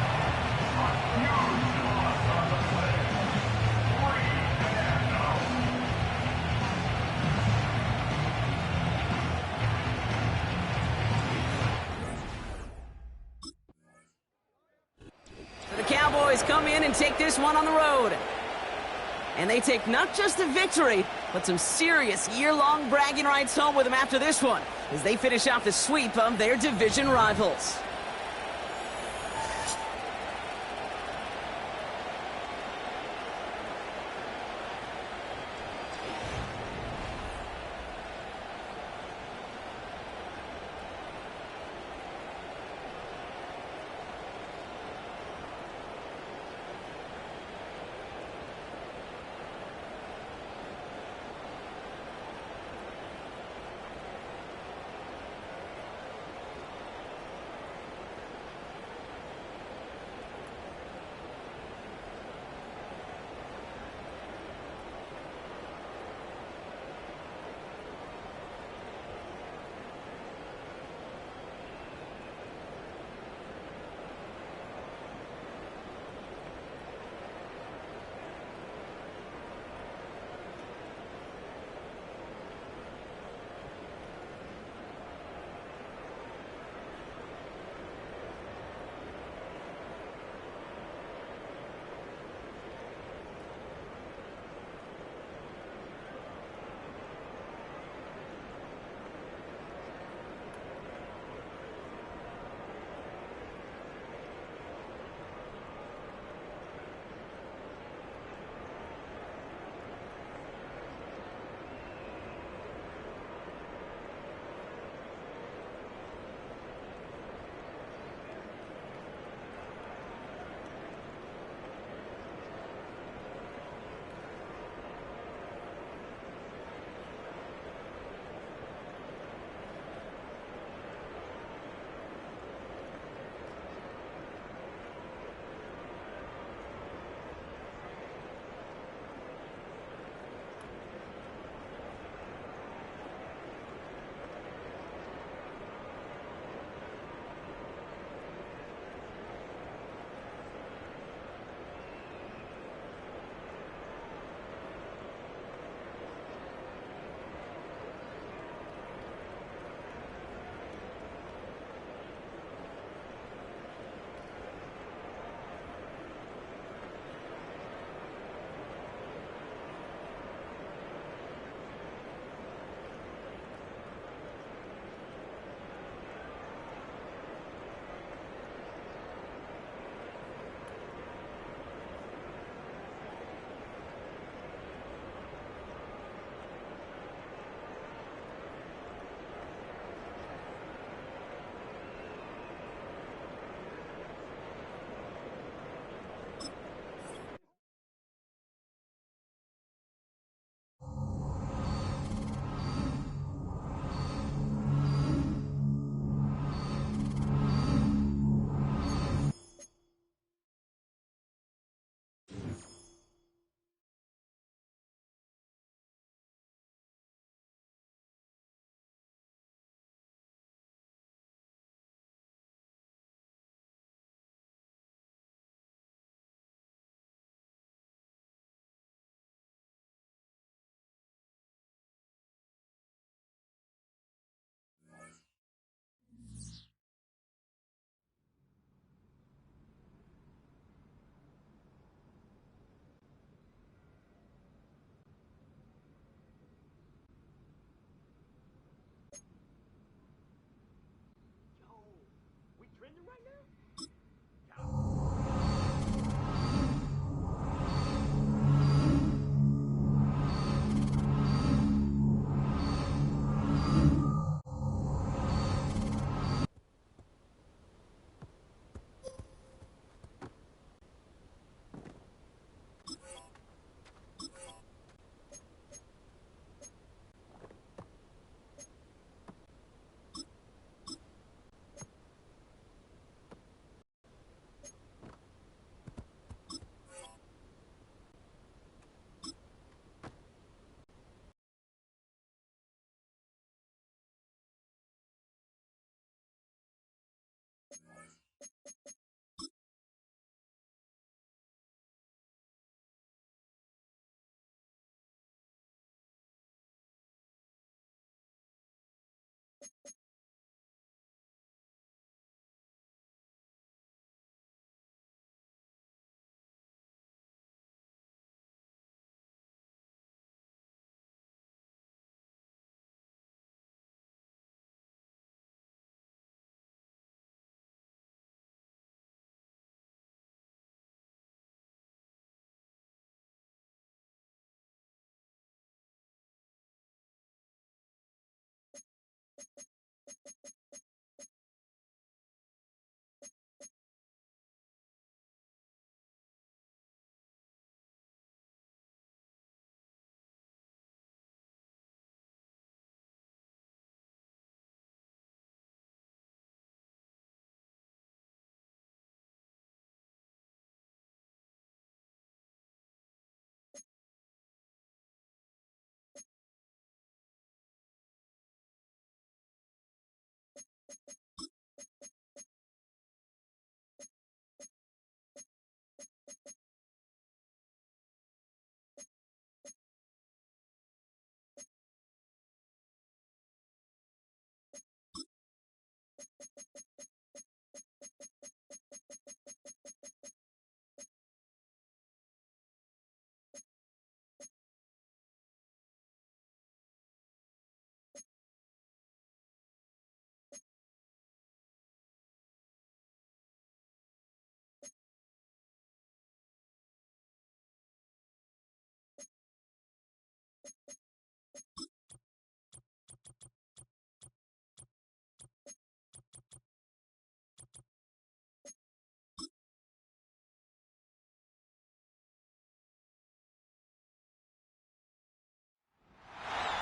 Cowboys come in and take this one on the road. And they take not just a victory, but some serious year-long bragging rights home with them after this one, as they finish out the sweep of their division rivals.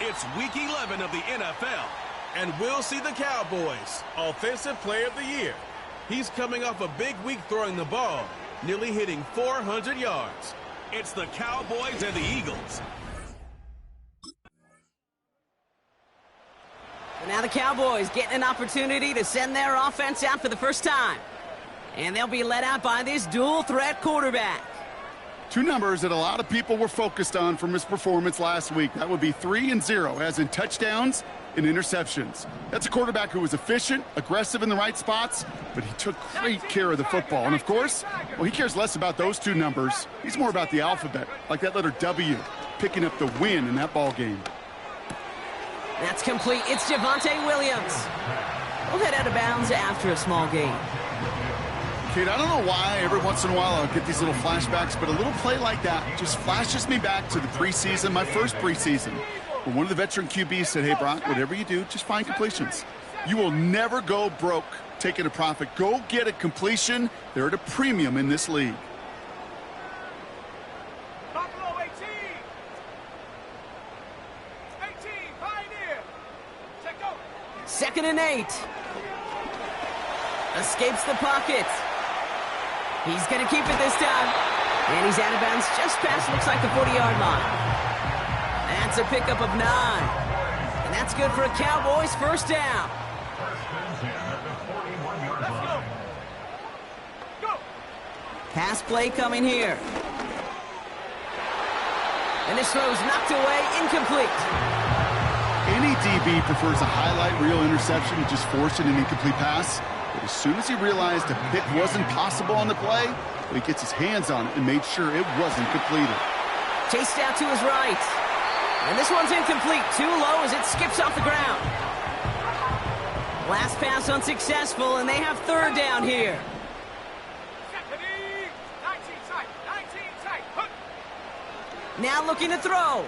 It's Week 11 of the NFL, and we'll see the Cowboys Offensive Player of the Year. He's coming off a big week throwing the ball, nearly hitting 400 yards. It's the Cowboys and the Eagles. And now the Cowboys getting an opportunity to send their offense out for the first time. And they'll be led out by this dual-threat quarterback. Two numbers that a lot of people were focused on from his performance last week. That would be 3 and 0, as in touchdowns and interceptions. That's a quarterback who was efficient, aggressive in the right spots, but he took great care of the football. And, of course, well, he cares less about those two numbers. He's more about the alphabet, like that letter W, picking up the win in that ball game. That's complete. It's Javonte Williams. We'll head out of bounds after a small gain. Kate, I don't know why every once in a while I'll get these little flashbacks, but a little play like that just flashes me back to the preseason, my first preseason, where one of the veteran QBs said, hey, Brock, whatever you do, just find completions. You will never go broke taking a profit. Go get a completion. They're at a premium in this league. Buffalo 18. 18, Pioneer. Check go. 2nd and 8. Escapes the pocket. He's going to keep it this time. And he's out of bounds just past, looks like, the 40-yard line. That's a pickup of 9. And that's good for a Cowboys first down. Pass play coming here. And this throw's knocked away, incomplete. Any DB prefers a highlight reel interception to just forcing an incomplete pass. But as soon as he realized a pick wasn't possible on the play, he gets his hands on it and made sure it wasn't completed. Chased out to his right. And this one's incomplete. Too low as it skips off the ground. Last pass unsuccessful, and they have 3rd down here. 19 tight. Hook. Now looking to throw.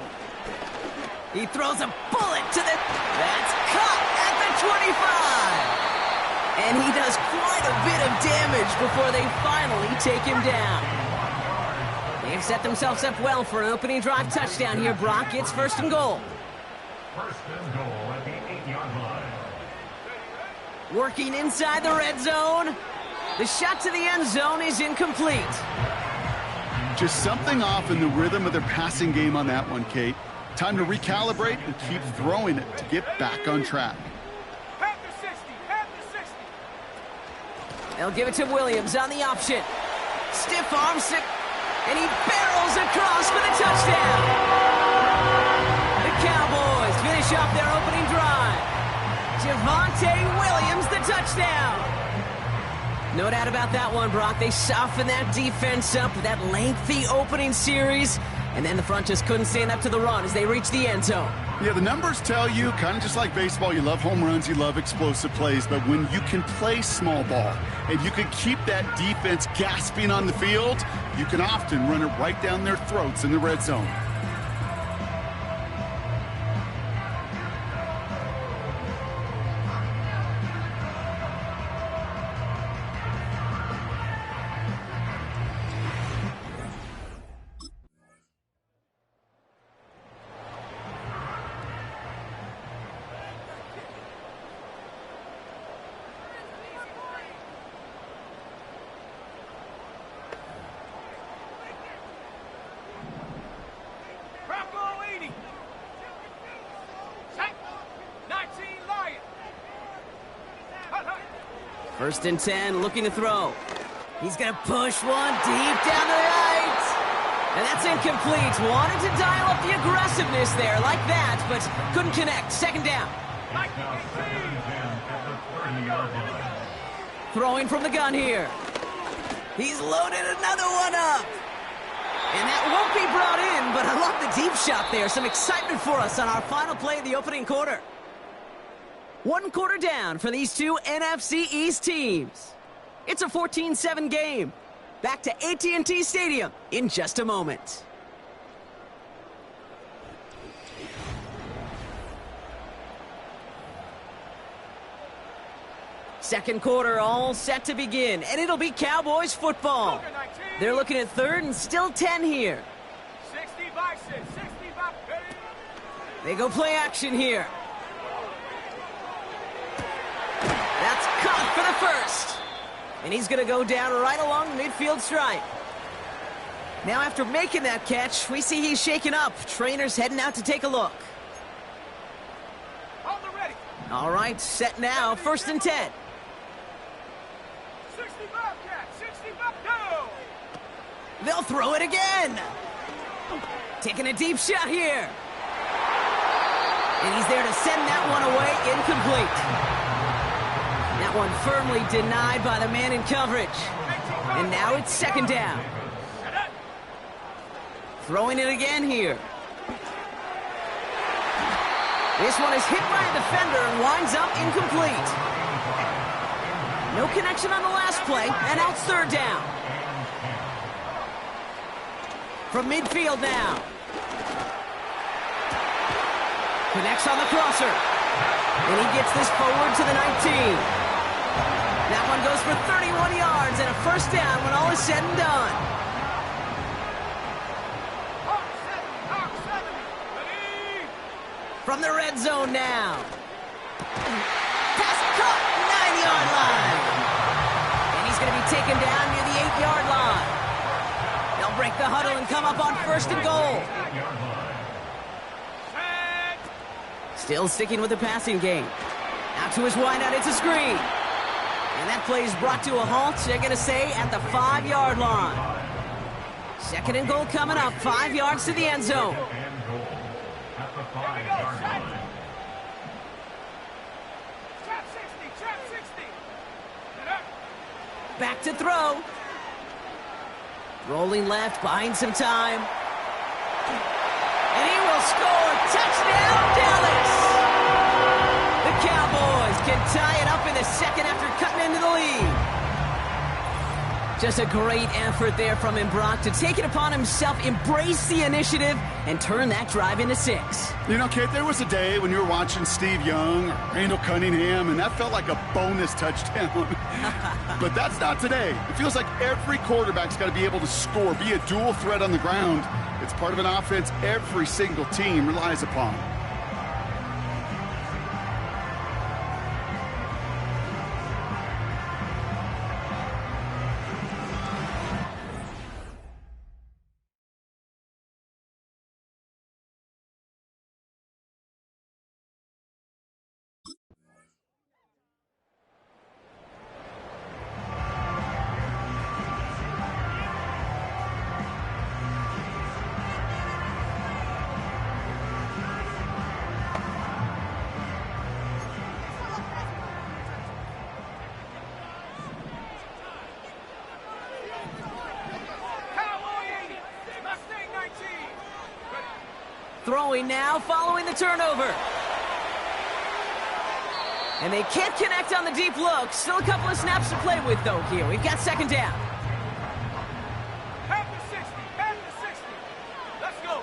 He throws a bullet to the... That's caught at the 25. And he does quite a bit of damage before they finally take him down. They've set themselves up well for an opening drive touchdown here, Brock. It's 1st and goal. 1st and goal at the 8-yard line. Working inside the red zone. The shot to the end zone is incomplete. Just something off in the rhythm of their passing game on that one, Kate. Time to recalibrate and keep throwing it to get back on track. Half the 60. They'll give it to Williams on the option. Stiff arm, and he barrels across for the touchdown. The Cowboys finish off their opening drive. Javonte Williams, the touchdown. No doubt about that one, Brock. They softened that defense up with that lengthy opening series, and then the front just couldn't stand up to the run as they reached the end zone. Yeah, the numbers tell you, kind of just like baseball, you love home runs, you love explosive plays, but when you can play small ball and you can keep that defense gasping on the field, you can often run it right down their throats in the red zone. Buffalo 80. 19 Lion. 1st and 10, looking to throw. He's going to push one deep down the right. And that's incomplete. Wanted to dial up the aggressiveness there like that, but couldn't connect. 2nd down. Throwing from the gun here. He's loaded another one up. And that won't be brought in, but I love the deep shot there. Some excitement for us on our final play of the opening quarter. 1 quarter down for these two NFC East teams. It's a 14-7 game. Back to AT&T Stadium in just a moment. Second quarter all set to begin, and it'll be Cowboys football. They're looking at 3rd and still 10 here. 60 Bison, 60 Bison. They go play action here. That's caught for the first. And he's going to go down right along the midfield stripe. Now after making that catch, we see he's shaken up. Trainer's heading out to take a look. All right, set now, 1st and 10. 65, Cat, 65, go! They'll throw it again. Taking a deep shot here. And he's there to send that one away, incomplete. That one firmly denied by the man in coverage. And now it's 2nd down. Throwing it again here. This one is hit by a defender and winds up incomplete. No connection on the last play, and out 3rd down. From midfield now. Connects on the crosser. And he gets this forward to the 19. That one goes for 31 yards and a 1st down when all is said and done. From the red zone now. Pass caught, 9-yard line. And he's going to be taken down near the 8-yard line. They'll break the huddle and come up on 1st and goal. Still sticking with the passing game. Out to his wideout, it's a screen. And that play is brought to a halt, they're going to say, at the 5-yard line. 2nd and goal coming up, 5 yards to the end zone. Back to throw. Rolling left, buying some time. And he will score. Touchdown, Dallas! The Cowboys can tie it up in the 2nd after cutting into the lead. Just a great effort there from him, Brock, to take it upon himself, embrace the initiative, and turn that drive into 6. You know, Kate, there was a day when you were watching Steve Young or Randall Cunningham, and that felt like a bonus touchdown. But that's not today. It feels like every quarterback's got to be able to score, be a dual threat on the ground. It's part of an offense every single team relies upon. Throwing now, following the turnover. And they can't connect on the deep look. Still a couple of snaps to play with, though, here. We've got 2nd down. Back to 60, back to 60. Let's go.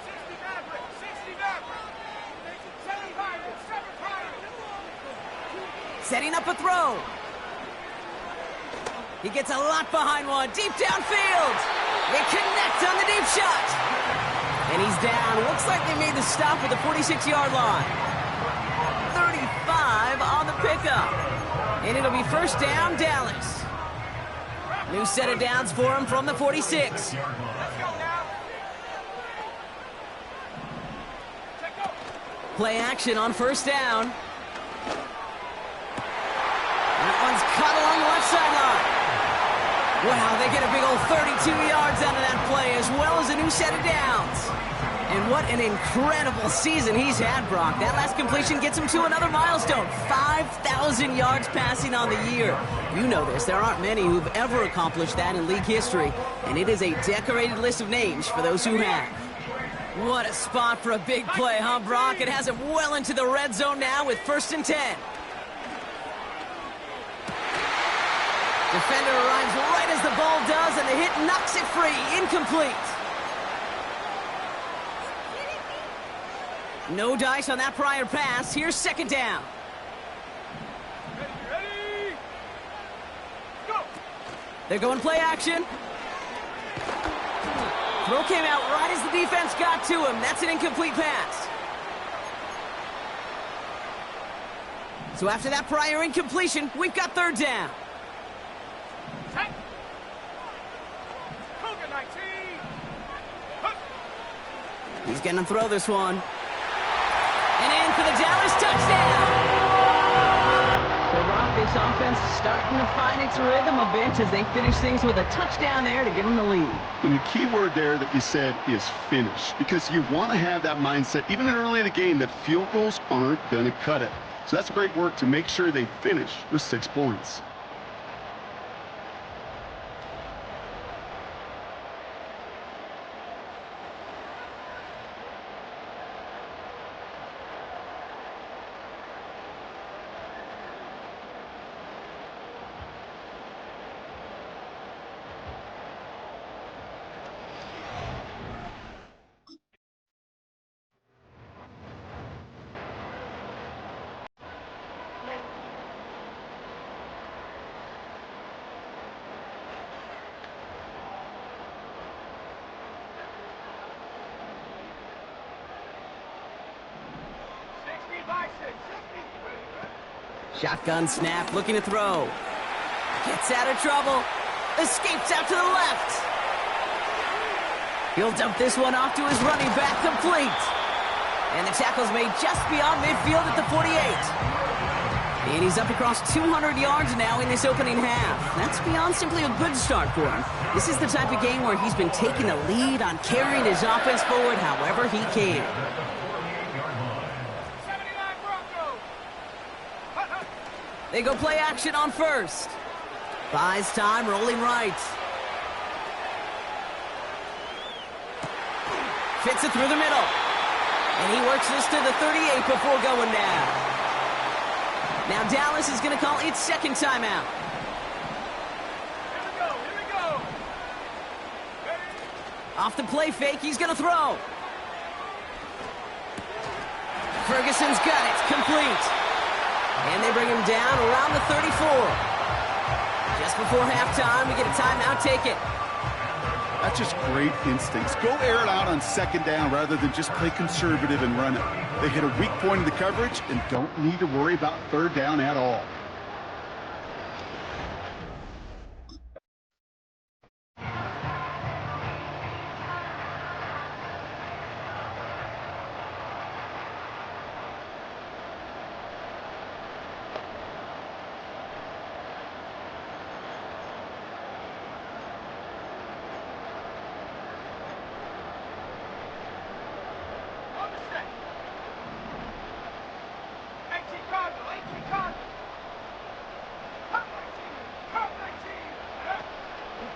60 Maverick, 60 Maverick. 7 Pirates, 7 Pirates. Setting up a throw. He gets a lot behind one, deep downfield. They connect on the deep shot. And he's down. Looks like they made the stop at the 46-yard line. 35 on the pickup. And it'll be 1st down, Dallas. New set of downs for him from the 46. Play action on 1st down. That one's caught along the left sideline. Wow, they get a big old 32 yards out of that play, as well as a new set of downs. And what an incredible season he's had, Brock. That last completion gets him to another milestone, 5,000 yards passing on the year. You know this, there aren't many who've ever accomplished that in league history, and it is a decorated list of names for those who have. What a spot for a big play, huh, Brock? It has him well into the red zone now with 1st and 10. Defender arrives right as the ball does, and the hit knocks it free. Incomplete. No dice on that prior pass. Here's 2nd down. Ready? Go! They're going play action. Throw came out right as the defense got to him. That's an incomplete pass. So after that prior incompletion, we've got third down. He's going to throw this one. And in for the Dallas touchdown. So, Rock, this offense is starting to find its rhythm a bit as they finish things with a touchdown there to give them the lead. And the key word there that you said is finish, because you want to have that mindset, even early in the game, that field goals aren't going to cut it. So that's great work to make sure they finish with 6 points. Shotgun snap, looking to throw. Gets out of trouble. Escapes out to the left. He'll dump this one off to his running back, complete. And the tackle's made just beyond midfield at the 48. And he's up across 200 yards now in this opening half. That's beyond simply a good start for him. This is the type of game where he's been taking the lead on carrying his offense forward however he can. They go play action on first. Buys time, rolling right. Fits it through the middle. And he works this to the 38 before going down. Now Dallas is going to call its second timeout. Here we go. Off the play fake, he's going to throw. Ferguson's got it, complete. And they bring him down around the 34. Just before halftime, we get a timeout, take it. That's just great instincts. Go air it out on second down rather than just play conservative and run it. They hit a weak point in the coverage and don't need to worry about third down at all.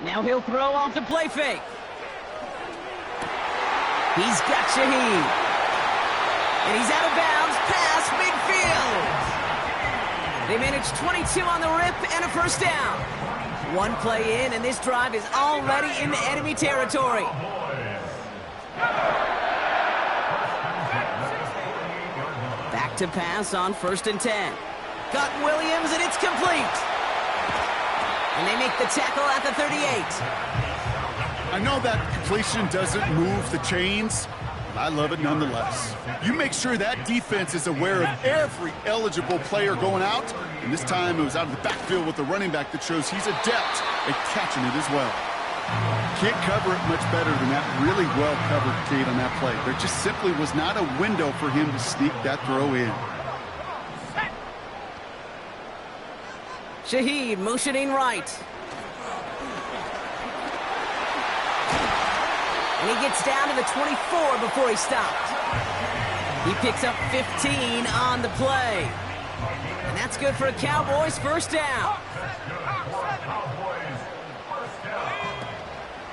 Now he'll throw off the play fake. He's got Shaheed. And he's out of bounds past midfield. They managed 22 on the rip and a first down. One play in, and this drive is already into enemy territory. Back to pass on 1st and 10. Got Williams, and it's complete. And they make the tackle at the 38. I know that completion doesn't move the chains, but I love it nonetheless. You make sure that defense is aware of every eligible player going out, and this time it was out of the backfield with the running back that shows he's adept at catching it as well. Can't cover it much better than that really well-covered Cade on that play. There just simply was not a window for him to sneak that throw in. Shaheed motioning right. And he gets down to the 24 before he stopped. He picks up 15 on the play. And that's good for a Cowboys first down.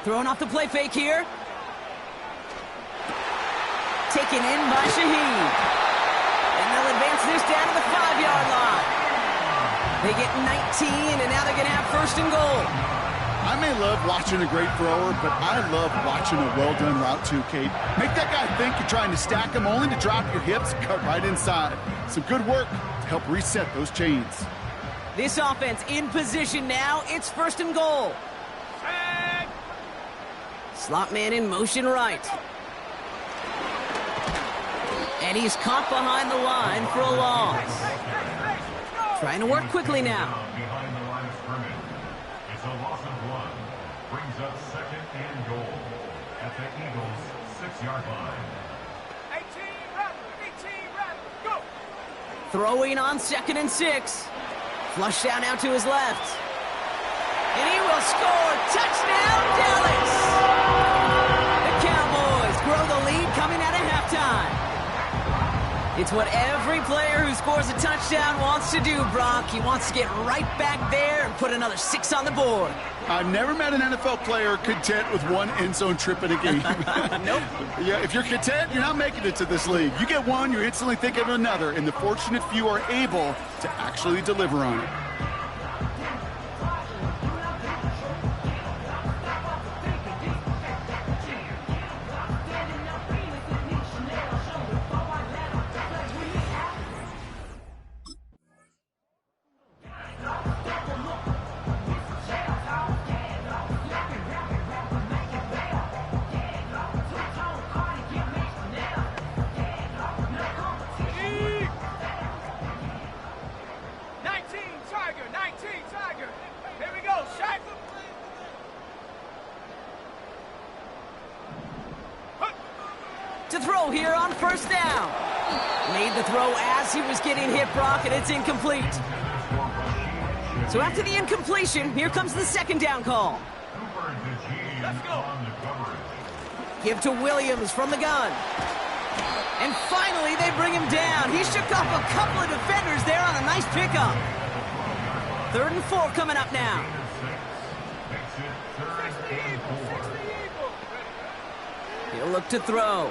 Throwing off the play fake here. Taken in by Shaheed. And they'll advance this down to the 5-yard line. They get 19, and now they're going to have 1st and goal. I may love watching a great thrower, but I love watching a well-done route too, Kate. Make that guy think you're trying to stack him, only to drop your hips, cut right inside. Some good work to help reset those chains. This offense in position now. It's 1st and goal. Slot man in motion right. And he's caught behind the line for a loss. Trying to work quickly now. Behind the line of scrimmage. It's a loss of 1. Brings up 2nd and goal at the Eagles' 6-yard line. 18 rather, go! Throwing on 2nd and 6. Flush down out to his left. And he will score. Touchdown, Dallas! The Cowboys grow the lead coming out of halftime. It's what every player who scores a touchdown wants to do, Brock. He wants to get right back there and put another 6 on the board. I've never met an NFL player content with one end zone trip in a game. Nope. Yeah, if you're content, you're not making it to this league. You get one, you're instantly thinking of another, and the fortunate few are able to actually deliver on it. To throw here on first down. Made the throw as he was getting hit, Brock, and it's incomplete. So after the incompletion, here comes the 2nd down call. Let's go. Give to Williams from the gun. And finally, they bring him down. He shook off a couple of defenders there on a nice pickup. 3rd and 4 coming up now. He'll look to throw.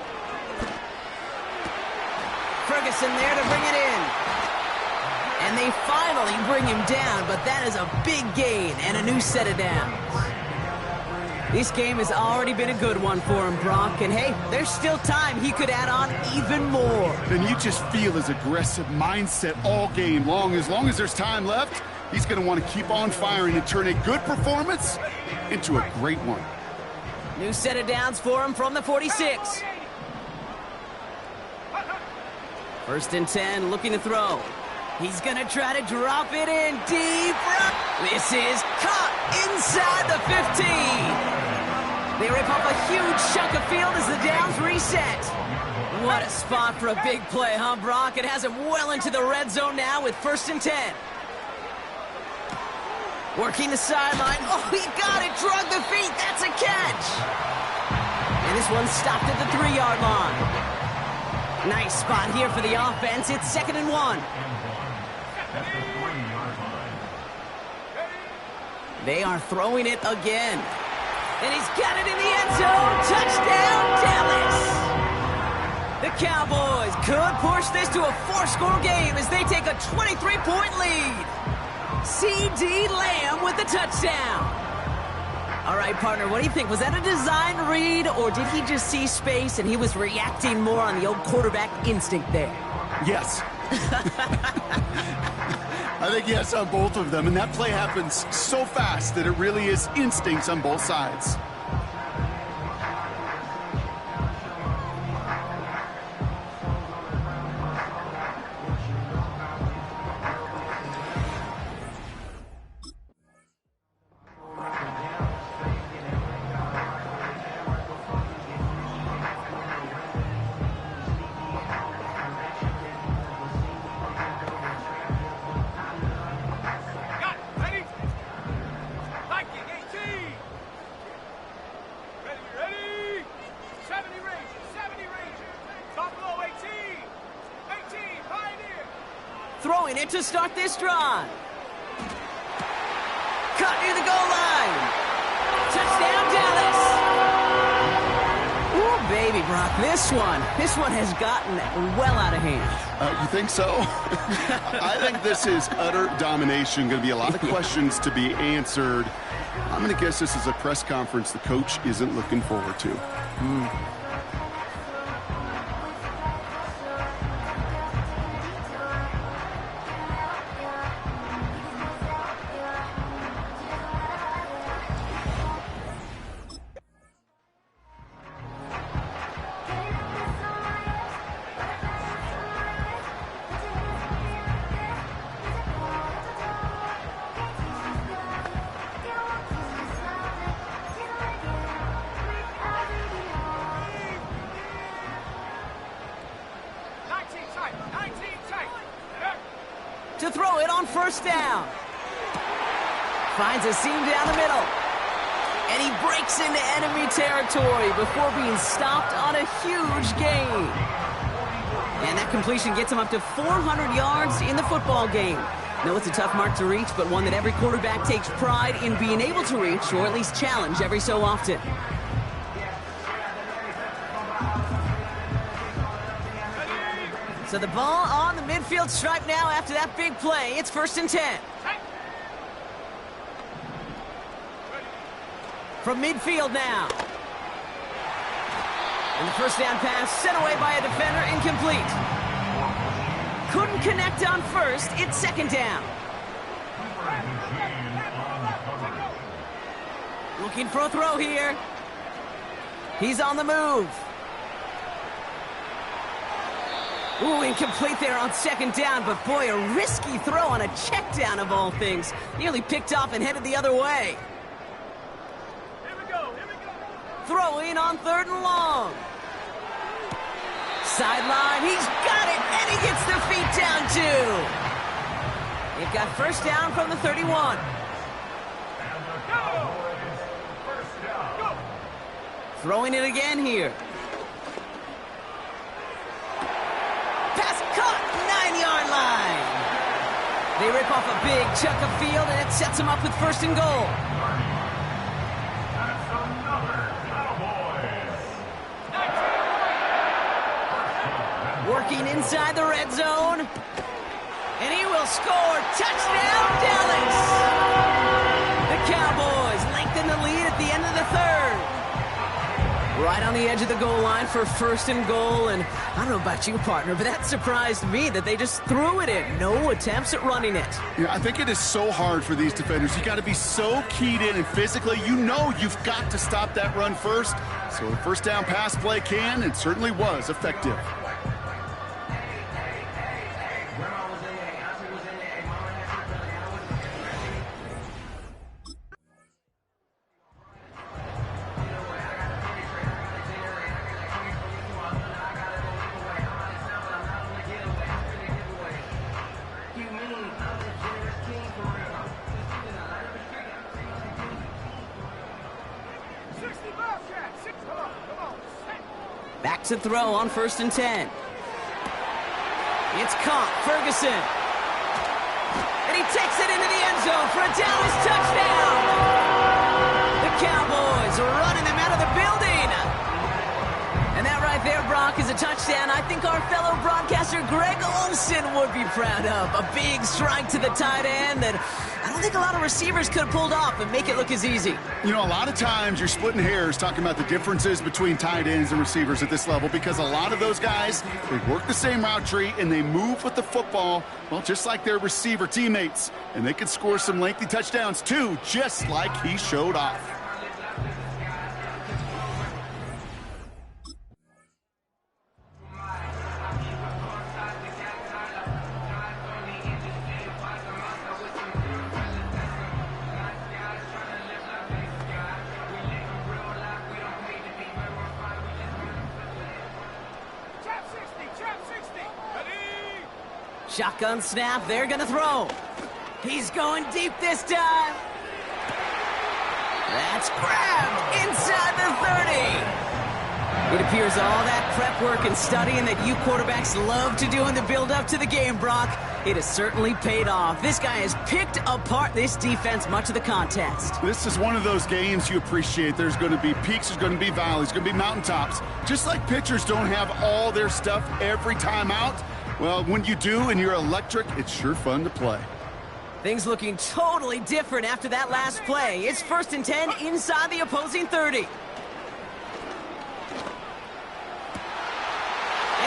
Ferguson there to bring it in. And they finally bring him down, but that is a big gain and a new set of downs. This game has already been a good one for him, Brock. And hey, there's still time he could add on even more. And you just feel his aggressive mindset all game long. As long as there's time left, he's going to want to keep on firing and turn a good performance into a great one. New set of downs for him from the 46. 1st and 10, looking to throw. He's going to try to drop it in deep. This is caught inside the 15. They rip up a huge chunk of field as the downs reset. What a spot for a big play, huh, Brock? It has him well into the red zone now with 1st and 10. Working the sideline. Oh, he got it. Drug the feet. That's a catch. And this one stopped at the 3-yard line. Nice spot here for the offense. It's 2nd and 1. They are throwing it again. And he's got it in the end zone. Touchdown, Dallas! The Cowboys could push this to a 4-score game as they take a 23-point lead. C.D. Lamb with the touchdown. All right, partner, what do you think? Was that a design read, or did he just see space and he was reacting more on the old quarterback instinct there? Yes. I think yes on both of them, and that play happens so fast that it really is instincts on both sides. Throwing it to start this drive. Cut near the goal line. Touchdown, Dallas. Ooh, baby, Brock, this one has gotten well out of hand. You think so? I think this is utter domination. Going to be a lot of questions to be answered. I'm going to guess this is a press conference the coach isn't looking forward to. tight. 19 tight. To throw it on first down. Finds a seam down the middle. And he breaks into enemy territory before being stopped on a huge gain. And that completion gets him up to 400 yards in the football game. No, it's a tough mark to reach, but one that every quarterback takes pride in being able to reach, or at least challenge every so often. So the ball on the midfield stripe now after that big play. It's 1st and 10. From midfield now. And the first down pass sent away by a defender, incomplete. Couldn't connect on first. It's 2nd down. Looking for a throw here. He's on the move. Ooh, incomplete there on 2nd down, but boy, a risky throw on a check down of all things. Nearly picked off and headed the other way. Throw in on 3rd and long. Sideline, he's got it, and he gets the feet down too. They've got first down from the 31. Throwing it again here. Pass caught, 9-yard line. They rip off a big chunk of field, and it sets them up with 1st and goal. Working inside the red zone. And he will score. Touchdown, Dallas! The Cowboys lengthen the lead at the end of the 3rd. Right on the edge of the goal line for 1st and goal. And I don't know about you, partner, but that surprised me that they just threw it in. No attempts at running it. Yeah, I think it is so hard for these defenders. You got to be so keyed in and physically, you know you've got to stop that run first. So a first down pass play can and certainly was effective. Back to throw on 1st and 10. It's caught, Ferguson. And he takes it into the end zone for a Dallas touchdown. The Cowboys are running them out of the building. And that right there, Brock, is a touchdown I think our fellow broadcaster Greg Olsen would be proud of. A big strike to the tight end that I don't think a lot of receivers could have pulled off and make it look as easy. You know, a lot of times you're splitting hairs talking about the differences between tight ends and receivers at this level because a lot of those guys, they work the same route tree and they move with the football, well, just like their receiver teammates. And they can score some lengthy touchdowns too, just like he showed off. Shotgun snap, they're gonna throw. He's going deep this time. That's grabbed inside the 30. It appears all that prep work and studying that you quarterbacks love to do in the build-up to the game, Brock, it has certainly paid off. This guy has picked apart this defense much of the contest. This is one of those games you appreciate. There's going to be peaks, there's going to be valleys, there's going to be mountaintops. Just like pitchers don't have all their stuff every time out, well, when you do and you're electric, it's sure fun to play. Things looking totally different after that last play. It's 1st and 10 inside the opposing 30. And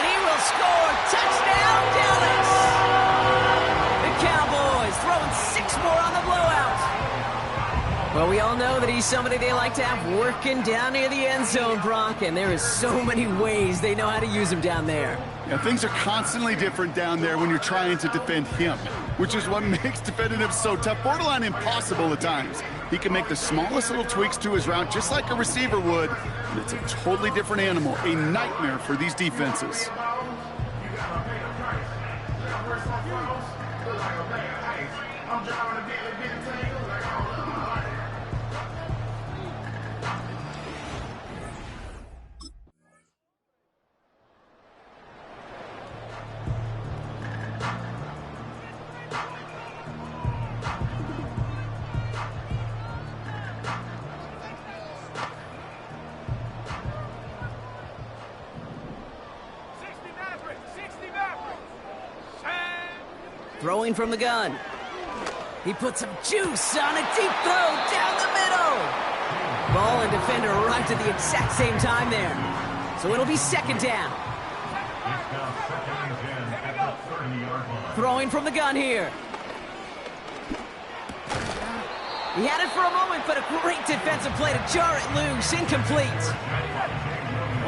he will score. Touchdown, Dallas! The Cowboys throwing 6 more on the blowout. Well, we all know that he's somebody they like to have working down near the end zone, Brock, and there is so many ways they know how to use him down there. Yeah, things are constantly different down there when you're trying to defend him, which is what makes defending him so tough, borderline impossible at times. He can make the smallest little tweaks to his route just like a receiver would, and it's a totally different animal, a nightmare for these defenses. Throwing from the gun. He puts some juice on a deep throw down the middle. Ball and defender arrived at the exact same time there. So it'll be second down. It's now second and 10 at the 30-yard line. Throwing from the gun here. He had it for a moment, but a great defensive play to jar it loose. Incomplete.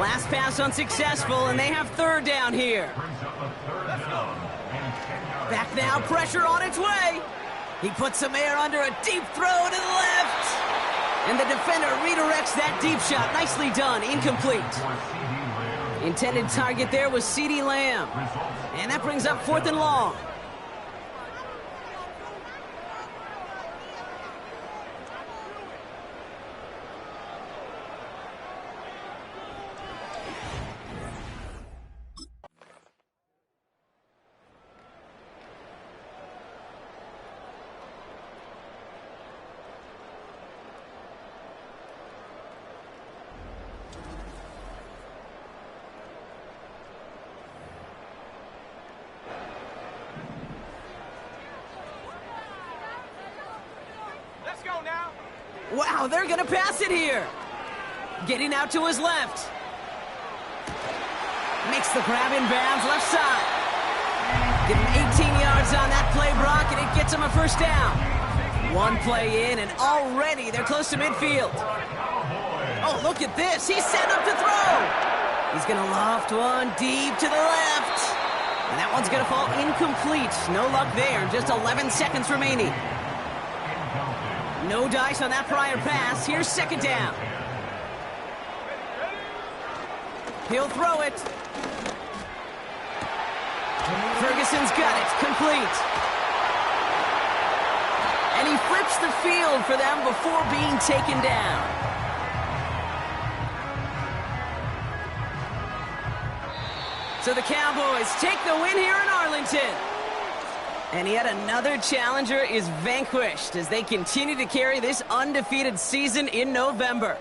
Last pass unsuccessful, and they have third down here. Brings up a third down and 10 yards. Back now, pressure on its way. He puts some air under a deep throw to the left. And the defender redirects that deep shot. Nicely done. Incomplete. Intended target there was CeeDee Lamb. And that brings up 4th and long. Wow, they're going to pass it here. Getting out to his left. Makes the grab in bounds, left side. Give him 18 yards on that play, Brock, and it gets him a first down. One play in, and already they're close to midfield. Oh, look at this. He's set up to throw. He's going to loft one deep to the left. And that one's going to fall incomplete. No luck there. Just 11 seconds remaining. No dice on that prior pass. Here's second down. He'll throw it. Ferguson's got it. Complete. And he flips the field for them before being taken down. So the Cowboys take the win here in Arlington. And yet another challenger is vanquished as they continue to carry this undefeated season in November.